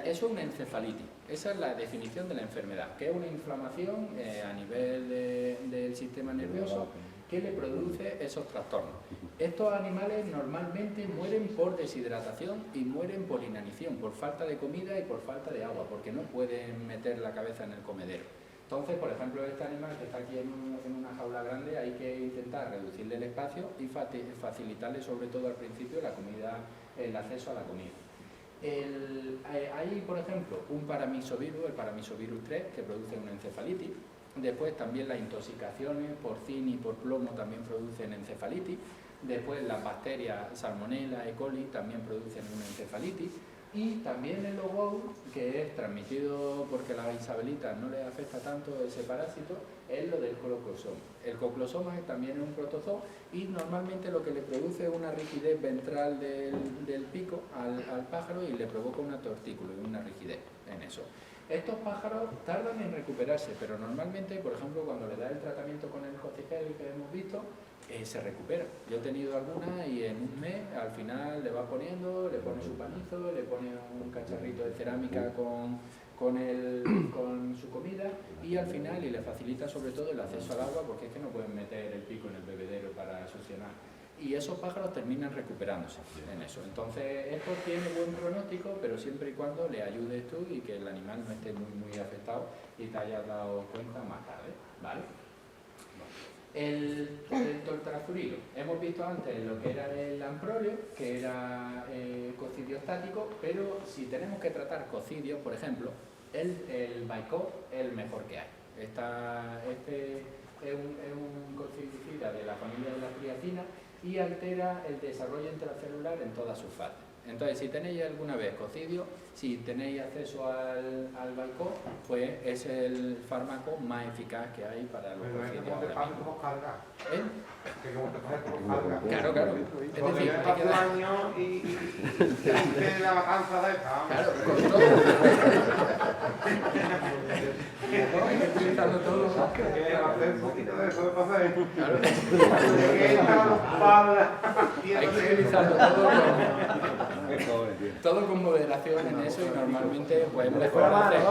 Eso es una encefalitis. Esa es la definición de la enfermedad, que es una inflamación a nivel del sistema nervioso que le produce esos trastornos. Estos animales normalmente mueren por deshidratación y mueren por inanición, por falta de comida y por falta de agua, porque no pueden meter la cabeza en el comedero. Entonces, por ejemplo, este animal que está aquí en una jaula grande, hay que intentar reducirle el espacio y facilitarle sobre todo al principio la comida, el acceso a la comida. Hay, por ejemplo, un paramisovirus, el paramisovirus 3, que produce una encefalitis. Después también las intoxicaciones por zinc y por plomo también producen encefalitis. Después las bacterias Salmonella, E. coli también producen una encefalitis. Y también el WOW, que es transmitido porque a las isabelitas no les afecta tanto ese parásito, es lo del coclosoma. El coclosoma también es un protozoo y normalmente lo que le produce es una rigidez ventral del pico al pájaro y le provoca una tortícula y una rigidez en eso. Estos pájaros tardan en recuperarse, pero normalmente, por ejemplo, cuando le da el tratamiento con el corticel que hemos visto, se recupera. Yo he tenido algunas y en un mes al final le va poniendo, le pone su panizo, le pone un cacharrito de cerámica con su comida y al final y le facilita sobre todo el acceso al agua porque es que no pueden meter el pico en el bebedero para succionar. Y esos pájaros terminan recuperándose en eso. Entonces, esto tiene buen pronóstico, pero siempre y cuando le ayudes tú y que el animal no esté muy afectado y te hayas dado cuenta más tarde, ¿vale? El toltrazurilo. Hemos visto antes lo que era el amprolio, que era cocidiostático, pero si tenemos que tratar cocidios, por ejemplo, el Vicor es el mejor que hay. Este es un cocidicida de la familia de la triacina y altera el desarrollo intracelular en todas sus fases. Entonces, si tenéis alguna vez cocidio, si tenéis acceso al Vicor, pues es el fármaco más eficaz que hay para los cocidios. Claro, claro. Es decir, hay que dar año y la vacanza de esta. Claro, con todo. Hay que utilizarlo todo. Hacer un poquito de eso de pasar. Claro. Hay que Hay utilizarlo todo con moderación en eso y normalmente pues mejor hacer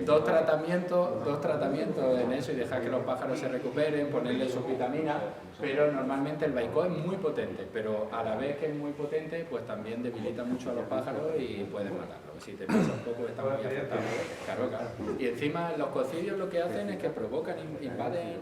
dos tratamientos en eso y dejar que los pájaros se recuperen, ponerle sus vitaminas, pero normalmente el Vicor es muy potente, pero a la vez que es muy potente pues también debilita mucho a los pájaros y puedes matarlos. Si te pasa un poco está muy afectado. Claro, claro. Y encima los cocidios lo que hacen es que provocan, invaden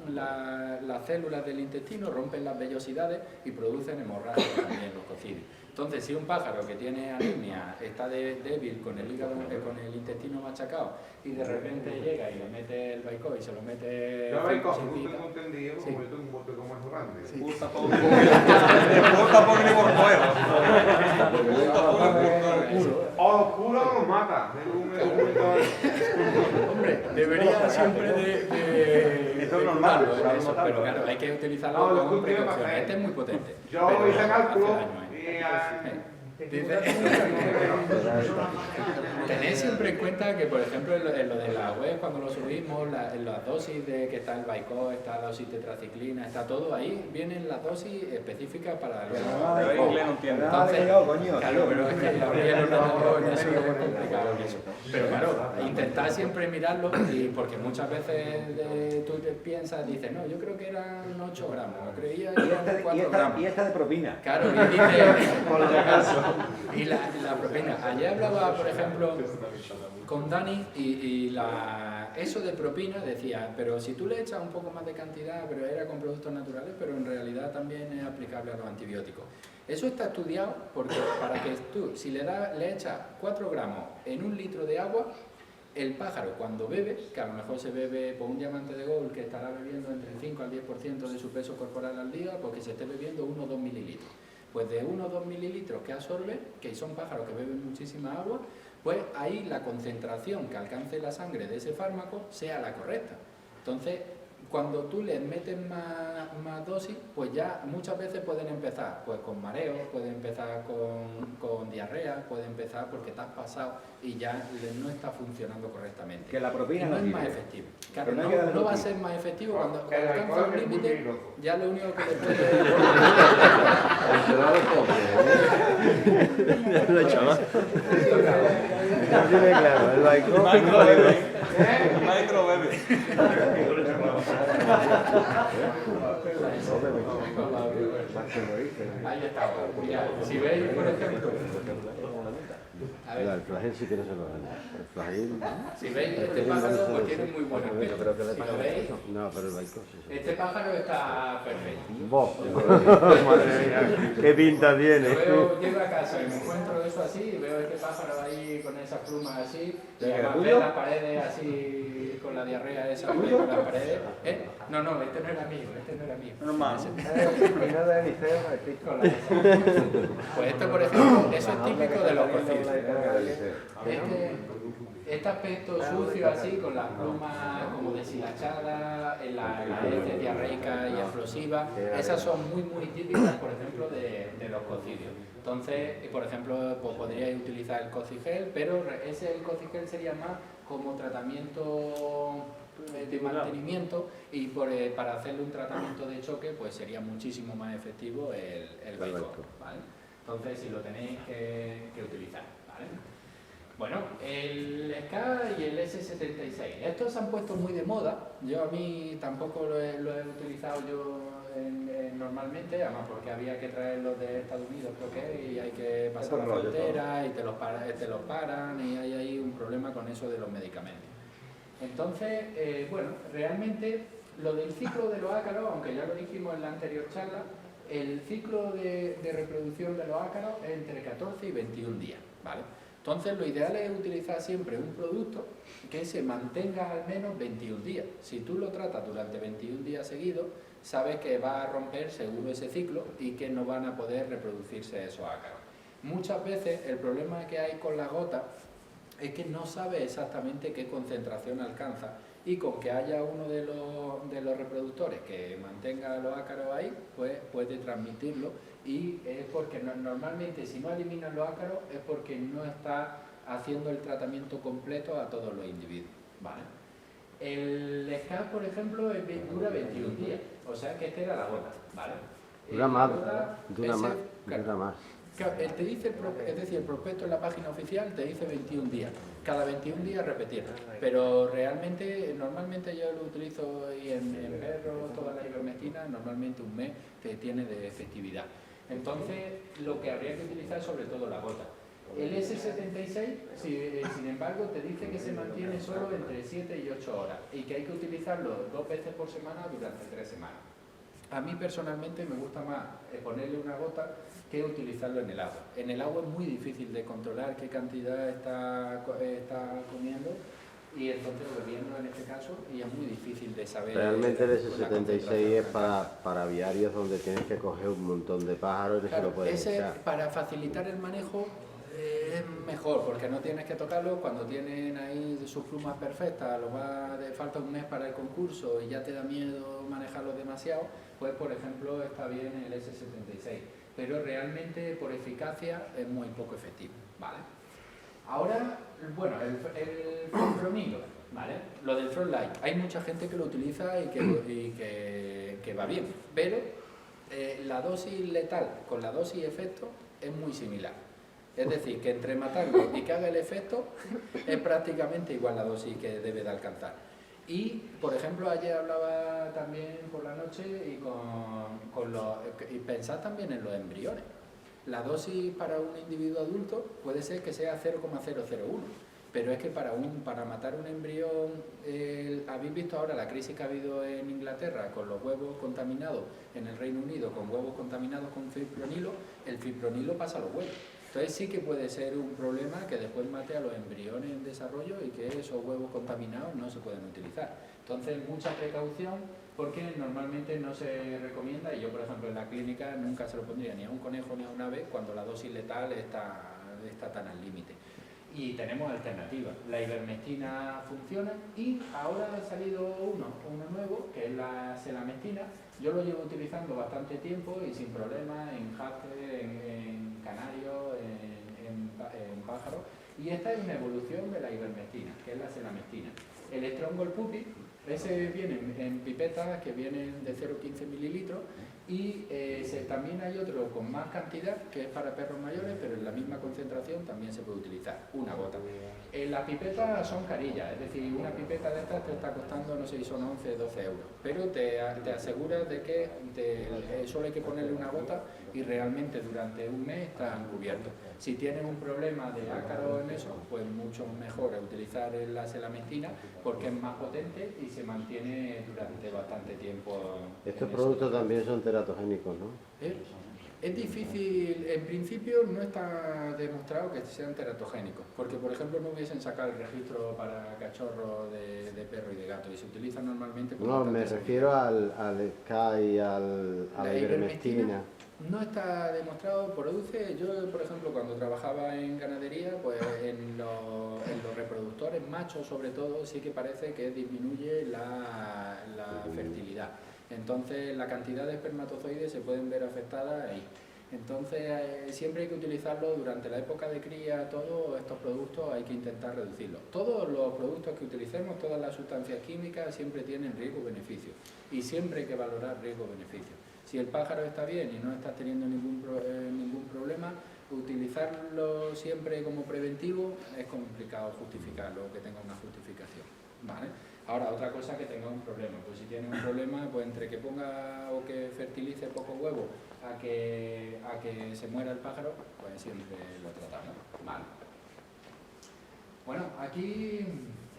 las células del intestino, rompen las vellosidades y producen hemorragias también los cocidios. Entonces, si un pájaro que tiene anemia está débil con el hígado, con el intestino machacado y de repente llega y le mete el Vicor y se lo mete... Yo Vicor, no tengo entendido, como esto es un puesto como es grande. Gusta poco ni por fuera. O los culos los mata. Hombre, debería siempre de Esto es normal, cuidarlo en eso, pero claro, hay que utilizarlo No, lo con que tiene precaución. que hacer. Este es muy potente. Yo pero hice cálculo hace daño, Dice, y... tenéis siempre en cuenta que, por ejemplo, en lo de la web, cuando lo subimos, en las dosis de que está el Baicó, está la dosis tetraciclina, está todo ahí, vienen las dosis específicas para los Pero en inglés no entiendo. Entonces, coño. claro, pero es que abrir el ordenador en eso es complicado en eso. Pero claro, intentar siempre mirarlo, y porque muchas veces tú te piensas, dices, no, yo creo que eran 8 gramos, creía que eran 4 gramos. Y esta de propina. Claro, y dice, y la propina. Ayer hablaba, por ejemplo, con Dani y eso de propina decía, pero si tú le echas un poco más de cantidad, pero era con productos naturales, pero en realidad también es aplicable a los antibióticos. Eso está estudiado porque para que tú, si le echas 4 gramos en 1 litro de agua, el pájaro cuando bebe, que a lo mejor se bebe por un diamante de Gol que estará bebiendo entre el 5 al 10% de su peso corporal al día, porque se esté bebiendo 1 o 2 mililitros. Pues de 1 o 2 mililitros que absorbe, que son pájaros que beben muchísima agua, pues ahí la concentración que alcance la sangre de ese fármaco sea la correcta. Entonces, cuando tú les metes más dosis, pues ya muchas veces pueden empezar pues con mareos, pueden empezar con diarrea, pueden empezar porque te has pasado y ya no está funcionando correctamente. Que la propina y no es sirve. más efectivo. Claro, Que no hay que darle no va a propina. ser más efectivo cuando Que el alcanza alcohol un es muy límite, peligroso. ya lo único que después Lo he hecho más. No tiene claro, el Baicó. Micro bebe. Micro bebe. Ahí está. Mira, si veis, por ejemplo, a ver, El flagel sí que no se lo gana. El flagel. si veis, este pájaro pues tiene muy buen aspecto. Pero que le Si pasa lo veis, No, pero el Baicó sí. este pájaro está perfecto. Vos. Madre mía, qué pinta tiene. Llego a casa y me encuentro eso así, y veo este pájaro ahí con esas plumas así, y ¿El además tuyo? veo las paredes así con la diarrea esa con las paredes. No, este no era mío, Menos mal. Con la- Pues esto, por ejemplo, eso es típico de los cocidos. Este aspecto sucio así, con las plumas como deshilachadas, la heces diarreica y explosiva, esas son muy típicas, por ejemplo, de los cocidios. Entonces, por ejemplo, pues podríais utilizar el cocigel, pero el cocigel sería más como tratamiento de mantenimiento, y para hacerle un tratamiento de choque pues sería muchísimo más efectivo el Baicó, ¿vale? Entonces, si lo tenéis que utilizar, ¿vale? Bueno, el SK y el S76, estos se han puesto muy de moda. Yo a mí tampoco lo he utilizado yo normalmente, además porque había que traerlos de Estados Unidos, creo que, y hay que pasar la frontera y te los paran, y hay ahí un problema con eso de los medicamentos. Entonces, bueno, realmente lo del ciclo de los ácaros, aunque ya lo dijimos en la anterior charla, el ciclo de reproducción de los ácaros es entre 14 y 21 días, ¿vale? Entonces, lo ideal es utilizar siempre un producto que se mantenga al menos 21 días. Si tú lo tratas durante 21 días seguidos, sabes que va a romper seguro ese ciclo y que no van a poder reproducirse esos ácaros. Muchas veces el problema que hay con la gota es que no sabe exactamente qué concentración alcanza, y con que haya uno de los reproductores que mantenga los ácaros ahí, pues puede transmitirlo, y es porque normalmente si no eliminan los ácaros es porque no está haciendo el tratamiento completo a todos los individuos, ¿vale? El SCAP, por ejemplo, dura 21 días, o sea que esta era la gota, ¿vale? Dura más, dura Claro, más. te dice, es decir, el prospecto en la página oficial te dice 21 días, cada 21 días repetir, pero realmente, normalmente yo lo utilizo y en perros, toda la ivermectina, normalmente un mes te tiene de efectividad. Entonces, lo que habría que utilizar es sobre todo la gota. El S76, sin embargo, te dice que se mantiene solo entre 7 y 8 horas y que hay que utilizarlo 2 veces por semana durante 3 semanas. A mí personalmente me gusta más ponerle una gota que utilizarlo en el agua. En el agua es muy difícil de controlar qué cantidad está comiendo, y entonces bebiendo en este caso, y es muy difícil de saber. Realmente el la S76 concentración es para aviarios donde tienes que coger un montón de pájaros y no se Claro, lo puedes ese, echar. para facilitar el manejo es mejor, porque no tienes que tocarlo cuando tienen ahí sus plumas perfectas, falta un mes para el concurso y ya te da miedo manejarlo demasiado, pues por ejemplo está bien el S76, pero realmente por eficacia es muy poco efectivo, ¿vale? Ahora, bueno, el frontonilo, ¿vale? Lo del frontline, hay mucha gente que lo utiliza y que va bien, pero la dosis letal con la dosis efecto es muy similar. Es decir, que entre matarlo y que haga el efecto es prácticamente igual la dosis que debe de alcanzar. Y, por ejemplo, ayer hablaba también por la noche y pensad también en los embriones. La dosis para un individuo adulto puede ser que sea 0,001, pero es que para matar un embrión, habéis visto ahora la crisis que ha habido en Inglaterra con los huevos contaminados, en el Reino Unido con huevos contaminados con fipronilo, el fipronilo pasa a los huevos. Entonces sí que puede ser un problema que después mate a los embriones en desarrollo y que esos huevos contaminados no se pueden utilizar. Entonces mucha precaución, porque normalmente no se recomienda, y yo por ejemplo en la clínica nunca se lo pondría ni a un conejo ni a un ave cuando la dosis letal está tan al límite. Y tenemos alternativas. La ivermectina funciona y ahora ha salido uno nuevo, que es la selamectina. Yo lo llevo utilizando bastante tiempo y sin problema en jaspe, en canario, en pájaro. Y esta es una evolución de la ivermectina, que es la selamectina. El Stronghold Puppy, ese viene en pipetas que vienen de 0,15 mililitros y también hay otro con más cantidad que es para perros mayores, pero en la misma concentración también se puede utilizar, una gota. Las pipetas son carillas, es decir, una pipeta de estas te está costando, no sé si son 11 12 euros, pero te aseguras de que solo hay que ponerle una gota y realmente durante un mes están cubiertos. Si tienes un problema de ácaro en eso, pues mucho mejor utilizar la selamectina porque es más potente y se mantiene durante bastante tiempo. Estos productos también son teratogénicos, ¿no? Es difícil, en principio no está demostrado que sean teratogénicos, porque por ejemplo no hubiesen sacado el registro para cachorros de perro y de gato y se utilizan normalmente por... No, me refiero al Sky, a la ivermectina. No está demostrado, produce, yo por ejemplo cuando trabajaba en ganadería, pues en los reproductores machos sobre todo sí que parece que disminuye la fertilidad. Entonces la cantidad de espermatozoides se pueden ver afectadas ahí. Entonces siempre hay que utilizarlo durante la época de cría, todos estos productos hay que intentar reducirlos. Todos los productos que utilicemos, todas las sustancias químicas siempre tienen riesgo-beneficio y siempre hay que valorar riesgo-beneficio. Si el pájaro está bien y no estás teniendo ningún problema, utilizarlo siempre como preventivo es complicado justificarlo, que tenga una justificación, ¿vale? Ahora, otra cosa que tenga un problema, pues si tiene un problema, pues entre que ponga o que fertilice poco huevo a que se muera el pájaro, pues siempre lo tratamos, ¿vale? Bueno, aquí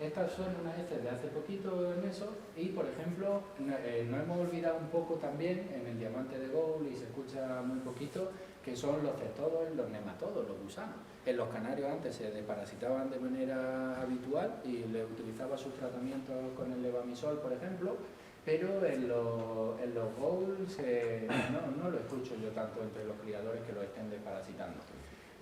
estas son unas heces de hace poquito en eso y, por ejemplo, nos hemos olvidado un poco también en el diamante de Gould y se escucha muy poquito, que son los cetodos, los nematodos, los gusanos. En los canarios antes se desparasitaban de manera habitual y le utilizaba sus tratamientos con el levamisol, por ejemplo, pero en los Gould no lo escucho yo tanto entre los criadores que lo estén desparasitando.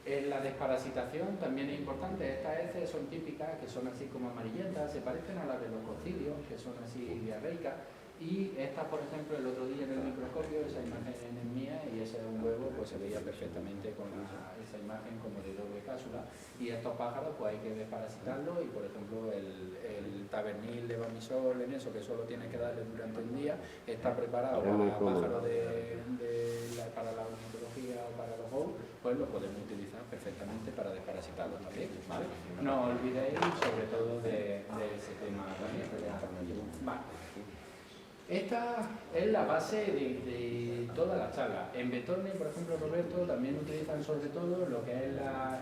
La desparasitación también es importante. Estas heces son típicas, que son así como amarillentas, se parecen a las de los cocidios, que son así diarreicas. Y estas, por ejemplo, el otro día en el microscopio, esa imagen es mía y ese es un huevo, pues se veía perfectamente con esa imagen como de doble cápsula. Y estos pájaros, pues hay que desparasitarlos y, por ejemplo, el tabernil de levamisol en eso, que solo tienes que darle durante un día, está preparado para pájaros para la ornitología o para los Gould, pues lo podemos utilizar perfectamente para desparasitarlos también, ¿vale? No olvidéis sobre todo de ese tema también. Vale. Esta es la base de toda la charla. En Betorne, por ejemplo, Roberto, también utilizan sobre todo lo que es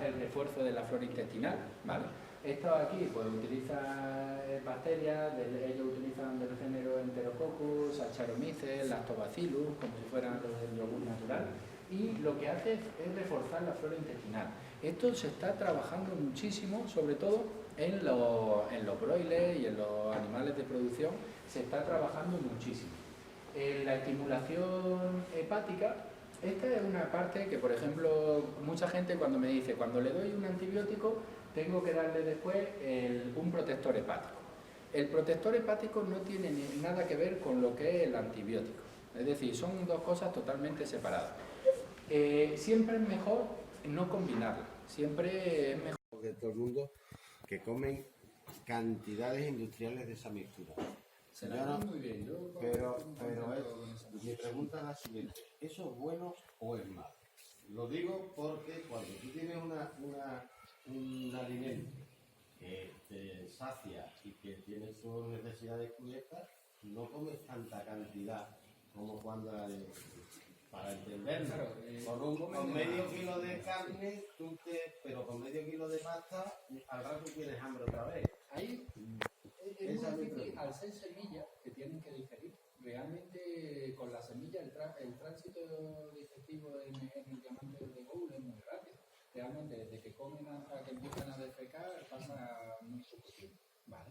el refuerzo de la flora intestinal, ¿vale? Esto aquí pues utiliza bacterias, ellos utilizan del género Enterococcus, Saccharomyces, Lactobacillus, como si fueran los del yogur natural, y lo que hace es reforzar la flora intestinal. Esto se está trabajando muchísimo, sobre todo en los broilers y en los animales de producción, se está trabajando muchísimo. La estimulación hepática, esta es una parte que, por ejemplo, mucha gente cuando me dice, cuando le doy un antibiótico, tengo que darle después un protector hepático. El protector hepático no tiene nada que ver con lo que es el antibiótico. Es decir, son dos cosas totalmente separadas. Siempre es mejor no combinarlas. Siempre es mejor. De todo el mundo que comen cantidades industriales de esa mixtura. Se la dan muy bien. Pero mi pregunta es la siguiente: ¿eso es bueno o es malo? Lo digo porque cuando tú tienes un alimento que te sacia y que tiene sus necesidades cubiertas, no comes tanta cantidad como cuando para entenderlo, con medio kilo de carne, pero con medio kilo de pasta, al rato tienes hambre otra vez. Ahí es muy difícil, al ser semillas que tienen que digerir, realmente con la semilla el tránsito digestivo en el diamante de Gould es muy rápido. Realmente desde que comen hasta que empiezan a defecar pasa muy poco tiempo. ¿Vale?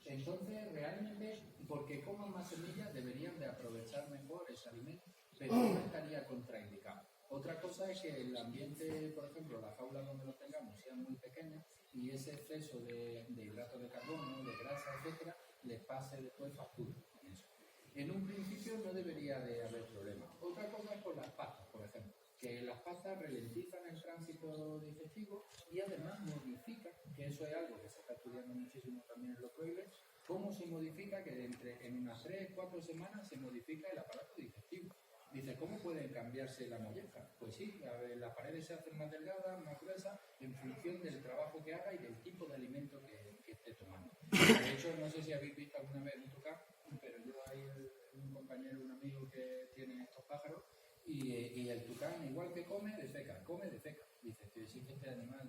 Entonces realmente, porque coman más semillas, deberían de aprovechar mejor ese alimento, pero no estaría contraindicado. Otra cosa es que el ambiente, por ejemplo, la jaula donde lo tengamos sea muy pequeña y ese exceso de hidratos de carbono, de grasa, etcétera, les pase después factura con eso. En un principio no debería de haber problema. Otra cosa es con las pastas, por ejemplo, que las pastas ralentizan el tránsito digestivo y además modifican, que eso es algo que se está estudiando muchísimo también en los broilers, cómo se modifica que en unas 3-4 semanas se modifica el aparato digestivo. Dice, ¿cómo puede cambiarse la molleja? Pues sí, las paredes se hacen más delgadas, más gruesas, en función del trabajo que haga y del tipo de alimento que esté tomando. De hecho, no sé si habéis visto alguna vez un tucán, pero yo hay un compañero, un amigo que tiene estos pájaros, y el tucán, igual que come, defeca. Dice, que sí que este animal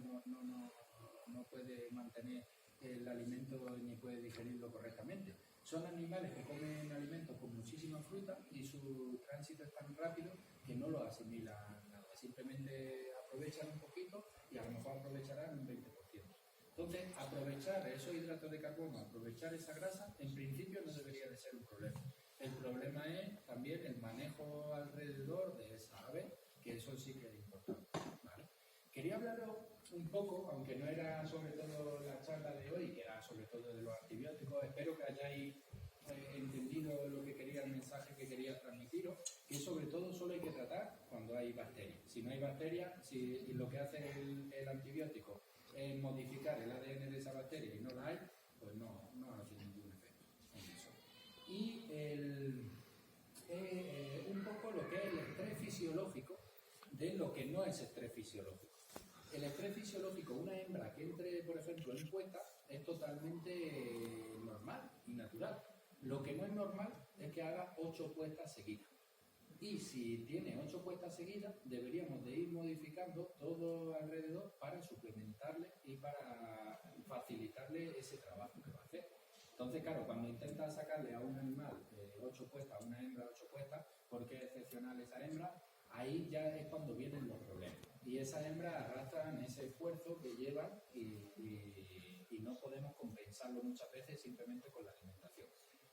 no puede mantener el alimento ni puede digerirlo correctamente. Son animales que comen alimentos con muchísima fruta y su tránsito es tan rápido que no lo asimilan nada. Simplemente aprovechan un poquito y a lo mejor aprovecharán un 20%. Entonces, aprovechar esos hidratos de carbono, aprovechar esa grasa, en principio no debería de ser un problema. El problema es también el manejo alrededor de esa ave, que eso sí que es importante. ¿Vale? Quería hablaros un poco, aunque no era sobre todo la charla de hoy, que era sobre todo de los antibióticos, espero que hayáis entendido lo que quería, el mensaje que quería transmitiros, que sobre todo solo hay que tratar cuando hay bacterias. Si no hay bacterias, si lo que hace el antibiótico es modificar el ADN de esa bacteria y no la hay, pues no hace ningún efecto en eso. Y un poco lo que es el estrés fisiológico de lo que no es estrés fisiológico. El estrés fisiológico, una hembra que entre, por ejemplo, en puesta, es totalmente normal y natural. Lo que no es normal es que haga 8 puestas seguidas. Y si tiene 8 puestas seguidas, deberíamos de ir modificando todo alrededor para suplementarle y para facilitarle ese trabajo que va a hacer. Entonces, claro, cuando intentas sacarle a un animal 8 puestas, a una hembra 8 puestas, porque es excepcional esa hembra, ahí ya es cuando vienen los problemas. Y esas hembras arrastran ese esfuerzo que llevan y no podemos compensarlo muchas veces simplemente con la alimentación.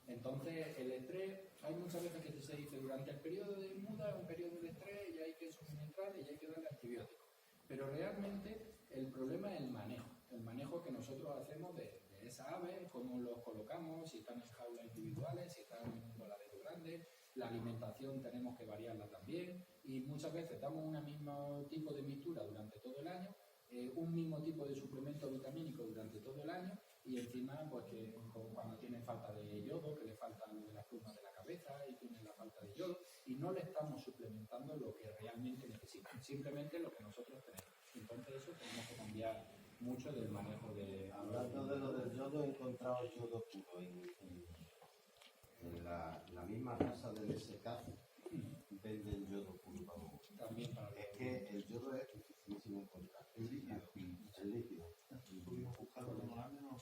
Entonces, el estrés, hay muchas veces que se dice durante el periodo de muda es un periodo de estrés y hay que suministrarle y hay que darle antibióticos. Pero realmente el problema es el manejo que nosotros hacemos de esa ave, cómo los colocamos, si están en jaulas individuales, si están en un voladero grande. La alimentación tenemos que variarla también y muchas veces damos un mismo tipo de mixtura durante todo el año, un mismo tipo de suplemento vitamínico durante todo el año y encima pues que cuando tienen falta de yodo, que le falta lo de las plumas de la cabeza y tienen la falta de yodo y no le estamos suplementando lo que realmente necesitan, simplemente lo que nosotros tenemos. Entonces eso tenemos que cambiar mucho del manejo de... Hablando de lo del yodo, he encontrado yodo puro en la misma casa del SK, venden yodo puro para vos. También para es que el yodo es dificilísimo encontrar. El líquido. El líquido. ¿Pudimos buscarlo de Morales? No,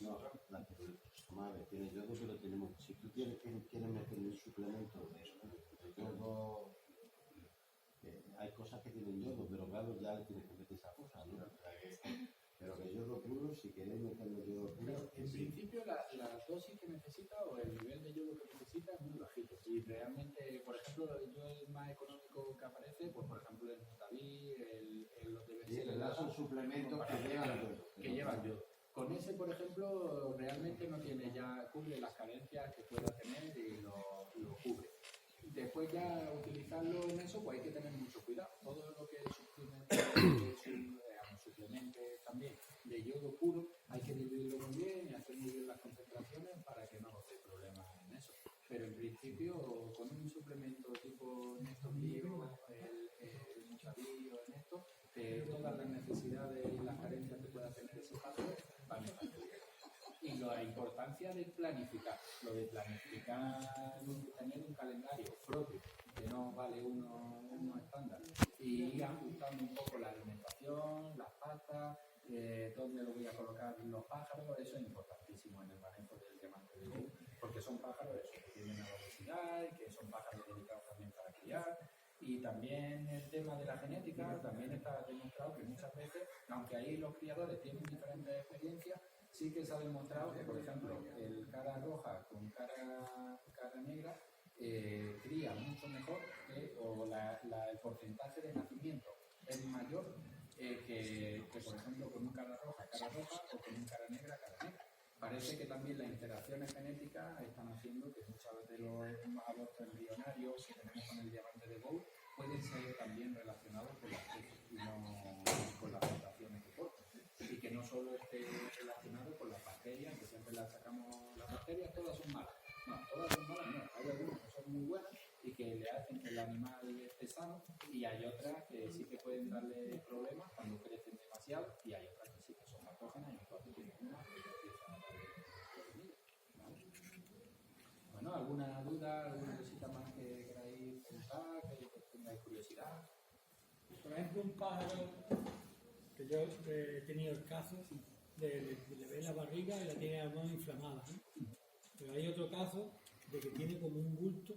madre, tiene yodo, pero tenemos. Si tú quieres meter un suplemento de yodo, hay cosas que tienen yodo, pero claro, ya le tienes que meter esa cosa, ¿no? O sea, pero que yodo puro, si queréis meterle yodo puro, En principio la dosis que necesita o el nivel de yodo que necesita es muy bajito. Y realmente, por ejemplo, yo el más económico que aparece, pues por ejemplo el Mutaví, los de sí, ¿verdad? Son suplementos que llevan yodo. que llevan yodo. Con ese, por ejemplo, realmente no tiene ya, cubre las carencias que pueda tener y lo cubre. Después ya utilizarlo en eso, pues hay que tener mucho cuidado. Todo lo que es suplemente también de yodo puro, hay que dividirlo muy bien y hacer muy bien las concentraciones para que no nos dé problemas en eso. Pero en principio, con un suplemento tipo Néstor Bio, el Mutaví o el Néstor, todas las necesidades y las carencias que pueda tener ese pájaro van a estar bien. Y la importancia de planificar, tener un calendario propio, que no vale uno estándar, y ir ajustando un poco la alimentación, las pastas, dónde lo voy a colocar los pájaros, eso es importantísimo en el manejo del diamante de luz, porque son pájaros eso, que tienen una obesidad y que son pájaros dedicados también para criar. Y también el tema de la genética, también está demostrado que muchas veces, aunque ahí los criadores tienen diferentes experiencias, sí que se ha demostrado que, por ejemplo, el cara roja con cara negra cría mucho mejor o el porcentaje de nacimiento es mayor que, por ejemplo, con un cara roja o con un cara negra. Parece que también las interacciones genéticas están haciendo que muchas de los abortos embrionarios que tenemos con el diamante de Gould pueden ser también relacionados con las especies y no con las mutaciones que portan. Y que no solo esté relacionado con las bacterias, que siempre las sacamos, las bacterias todas son malas. No, todas son malas no. Hay algunas que son muy buenas y que le hacen que el animal esté sano, y hay otras que sí que pueden darle problemas cuando crecen demasiado, y hay otras que sí que son patógenas y entonces tienen una que empiezan a darle problemillas. ¿Vale? Bueno, ¿alguna duda, alguna cosita más que queráis preguntar, que tengáis curiosidad? Por ejemplo, un pájaro que yo he tenido el caso de le ve la barriga y la tiene la mano inflamada, ¿no? Pero hay otro caso de que tiene como un bulto.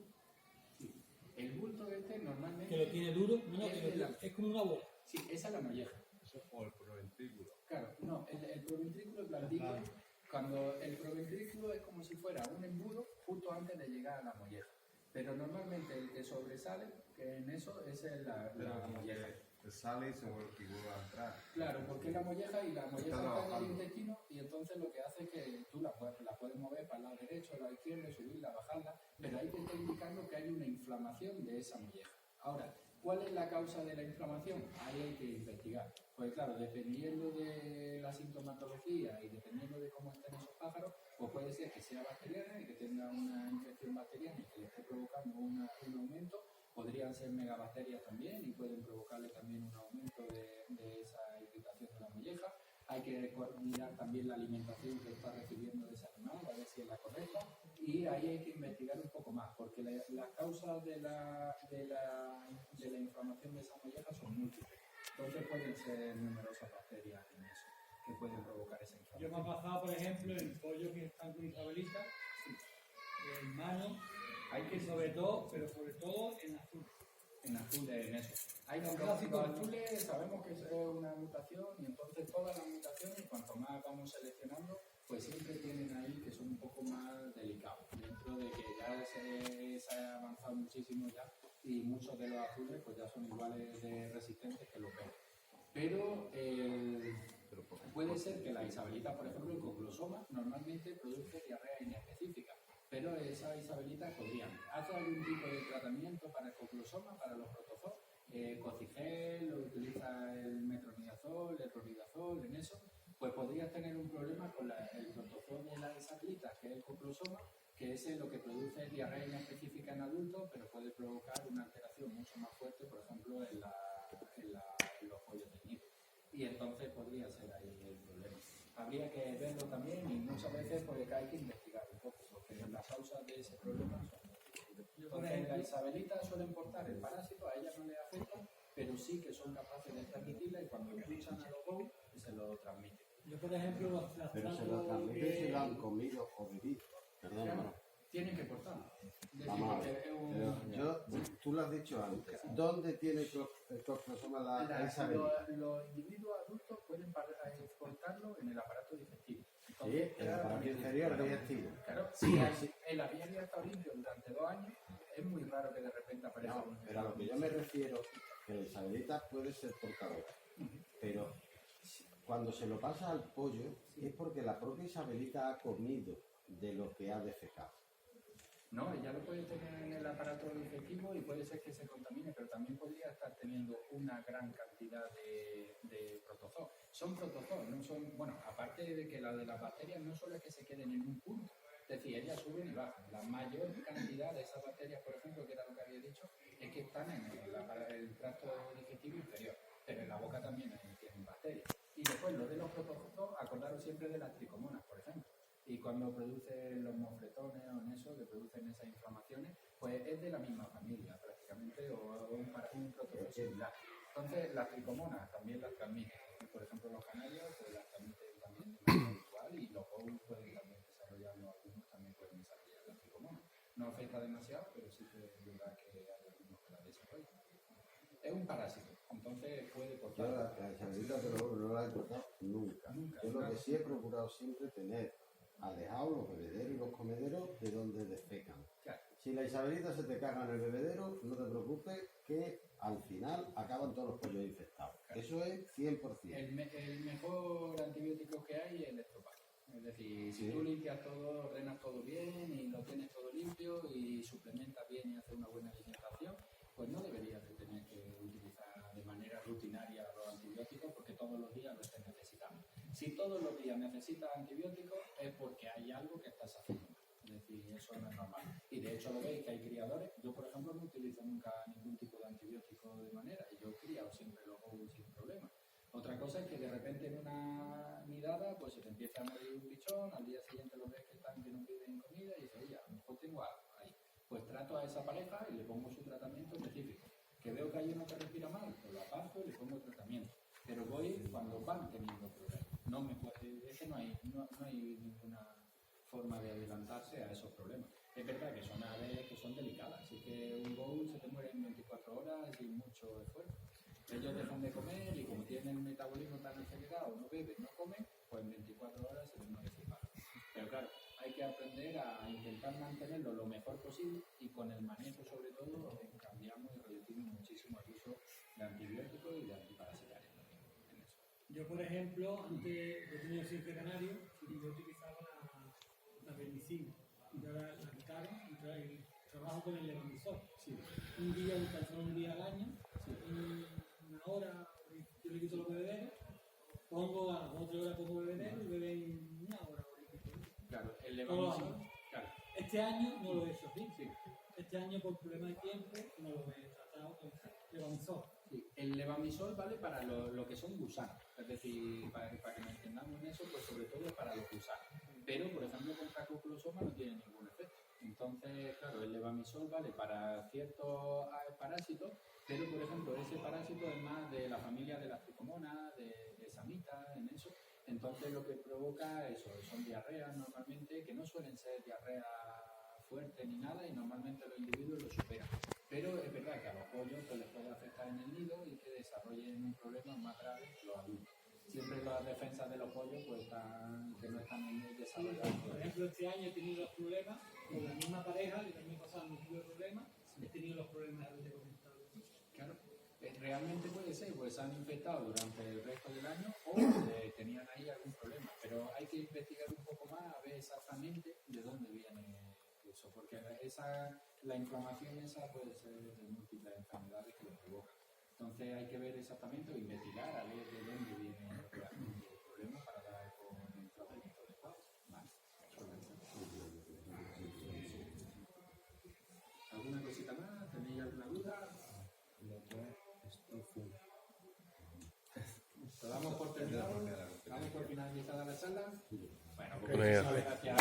El bulto este normalmente... Que lo tiene duro, es como una bola. Sí, esa es la molleja. Eso es por el proventrículo. Claro, no, el proventrículo es blandito. Cuando el proventrículo es como si fuera un embudo justo antes de llegar a la molleja. Pero normalmente el que sobresale, que en eso, es la molleja. Sale y se vuelve a entrar. Claro, porque es la molleja y la molleja está en el intestino, y entonces lo que hace es que tú la puedes mover para el lado derecho, al lado izquierdo, subirla, bajarla, pero ahí te está indicando que hay una inflamación de esa molleja. Ahora, ¿cuál es la causa de la inflamación? Ahí hay que investigar. Pues claro, dependiendo de la sintomatología y dependiendo de cómo estén esos pájaros, pues puede ser que sea bacteriana y que tenga una infección bacteriana y que le esté provocando un aumento. Podrían ser megabacterias también y pueden provocarle también un aumento de esa irritación de la molleja. Hay que mirar también la alimentación que está recibiendo de ese animal, a ver si es la correcta, y ahí hay que investigar un poco más, porque las causas de la inflamación de esa molleja son múltiples. Entonces pueden ser numerosas bacterias en eso que pueden provocar esa inflamación. Yo me ha pasado, por ejemplo, el pollo que está con Isabelita, en mano, hay que sobre todo en azul. En azul, en eso. Los azules sabemos que es una mutación, y entonces todas las mutaciones, cuanto más vamos seleccionando, pues siempre tienen ahí que son un poco más delicados, dentro de que ya se ha avanzado muchísimo ya, y muchos de los azules pues ya son iguales de resistentes que los verdes. Pero puede ser que la isabelita, por ejemplo, el coglosoma, normalmente produce diarrea inespecífica. Pero esa isabelita podrían hacer algún tipo de tratamiento para el coglosoma, para los protozoos, cocigel, o utiliza el metronidazol, el ronidazol, en eso, pues podrías tener un problema con el protozoo de la isabelita, que es el coglosoma, que es lo que produce diarrea inespecífica en adultos, pero puede provocar una alteración mucho más fuerte, por ejemplo, en los pollos de nido. Y entonces podría ser ahí el problema. Habría que verlo también, y muchas veces pues, hay que investigar un poco, porque las causas de ese problema son... Entonces, la isabelita suelen portar el parásito, a ella no le afecta, pero sí que son capaces de transmitirla, y cuando escuchan a los Gould se lo transmiten. Yo, por ejemplo, pero se lo transmiten si lo han comido o bebido. Perdón, Claro. no. tienen que cortarlo. Es decir, Vamos a porque ver, es un- pero tú lo has dicho antes. ¿Dónde tiene el closoma la Isabelita? los individuos adultos pueden cortarlo en el aparato digestivo. Sí, Entonces, el aparato inferior digestivo. claro, si el aviario está limpio durante 2 años, es muy raro que de repente aparezca No, un... pero a lo que yo me refiero, que la Isabelita puede ser portadora, pero cuando se lo pasa al pollo es porque la propia Isabelita ha comido de lo que ha defecado. No, ella lo puede tener en el aparato digestivo y puede ser que se contamine, pero también podría estar teniendo una gran cantidad de protozoos. Son protozoos, no son, bueno, aparte de que la de las bacterias no solo es que se queden en un punto, es decir, ellas suben y bajan. La mayor cantidad de esas bacterias, por ejemplo, que era lo que había dicho, es que están en el tracto digestivo inferior, pero en la boca también tienen bacterias. Y después lo de los protozoos, acordaros siempre de las tricomonas, por ejemplo. Y cuando producen los mofletones o en eso, que producen esas inflamaciones, pues es de la misma familia prácticamente, o un protozoo similar. Entonces, las tricomonas también las transmiten. Por ejemplo, los canarios pues las transmiten también de manera habitual y los ous pueden también desarrollarlo, algunos también pueden desarrollar las tricomonas. No afecta demasiado, pero sí que es verdad que hay algunos que las desarrollan. Es un parásito, entonces puede Yo cortar. la Isabelita, pero no la he cortado nunca. Yo lo que sí he procurado siempre tener alejados los bebederos y los comederos de donde defecan. Claro. Si la Isabelita se te caga en el bebedero, no te preocupes que al final acaban todos los pollos infectados. Eso es 100%. El mejor antibiótico que hay es el estropado. Es decir, si Sí. tú limpias todo, ordenas todo bien y lo tienes todo limpio y suplementas bien y haces una buena alimentación, pues no deberías de tener que utilizar de manera rutinaria los antibióticos porque todos los días lo estés necesitando. Si todos los días necesitas antibióticos es porque hay algo que estás haciendo. Es decir, eso no es normal. Y de hecho lo veis que hay criadores. Yo, por ejemplo, no utilizo nunca ningún tipo de antibiótico de manera. Y yo he criado siempre los ous sin problema. Otra cosa es que de repente en una nidada pues se te empieza a morir un bichón, al día siguiente lo ves que están que no piden comida y dices, oye, a lo mejor tengo algo ahí. Pues trato a esa pareja y le pongo su tratamiento específico. Que veo que hay uno que respira mal, pues lo aparto y le pongo tratamiento. Pero voy cuando van teniendo problemas. No me puede, es que no hay ninguna forma de adelantarse a esos problemas. Es verdad que son aves que son delicadas, así que un ghoul se te muere en 24 horas sin mucho esfuerzo. Ellos dejan de comer y como tienen un metabolismo tan acelerado, no beben, no comen, pues en 24 horas se les muere sin parar. Pero claro, hay que aprender a intentar mantenerlo lo mejor posible y con el manejo sobre todo cambiamos y reducimos muchísimo el uso de antibióticos y de antiparasitarios también en eso. Yo, por ejemplo, antes yo tenía siempre canario y yo utilizaba la vermicina. Y ahora la quitaron y trabajo con el levamisol. Sí. Un día al año, una hora, yo le quito los bebederos, pongo a las 2 horas pongo bebederos y beben una hora. Claro, el levamisol, claro. Este año no lo he hecho así. Sí. Este año por problema de tiempo no lo he tratado con levamisol. Sí, el levamisol vale para lo que son gusanos, es decir, para que nos entendamos en eso, pues sobre todo es para los gusanos. Pero, por ejemplo, con cacoclosoma no tiene ningún efecto. Entonces, claro, el levamisol vale para ciertos parásitos, pero, por ejemplo, ese parásito es más de la familia de las tricomonas, de samitas, en eso. Entonces, lo que provoca eso son diarreas normalmente, que no suelen ser diarreas fuertes ni nada, y normalmente los individuos lo superan. Pero es verdad que a los pollos pues, les puede afectar en el nido y que desarrollen un problema más grave que los adultos. Siempre las defensas de los pollos pues que no están muy desarrolladas. Por ejemplo, este año he tenido los problemas con la misma pareja, que también pasaba no tuve problemas, he tenido los problemas de comentado. Claro, realmente puede ser, pues se han infectado durante el resto del año o tenían ahí algún problema, pero hay que investigar un poco más a ver exactamente de dónde viene eso, porque la inflamación esa puede ser de múltiples enfermedades que lo provocan. Entonces hay que ver exactamente o investigar a ver de dónde viene realmente el problema para dar con el tratamiento adecuado. Vale. ¿Alguna cosita más? ¿Tenéis alguna duda? ¿Lo damos por terminado? ¿Damos por finalizada la charla? Bueno, pues muchas gracias.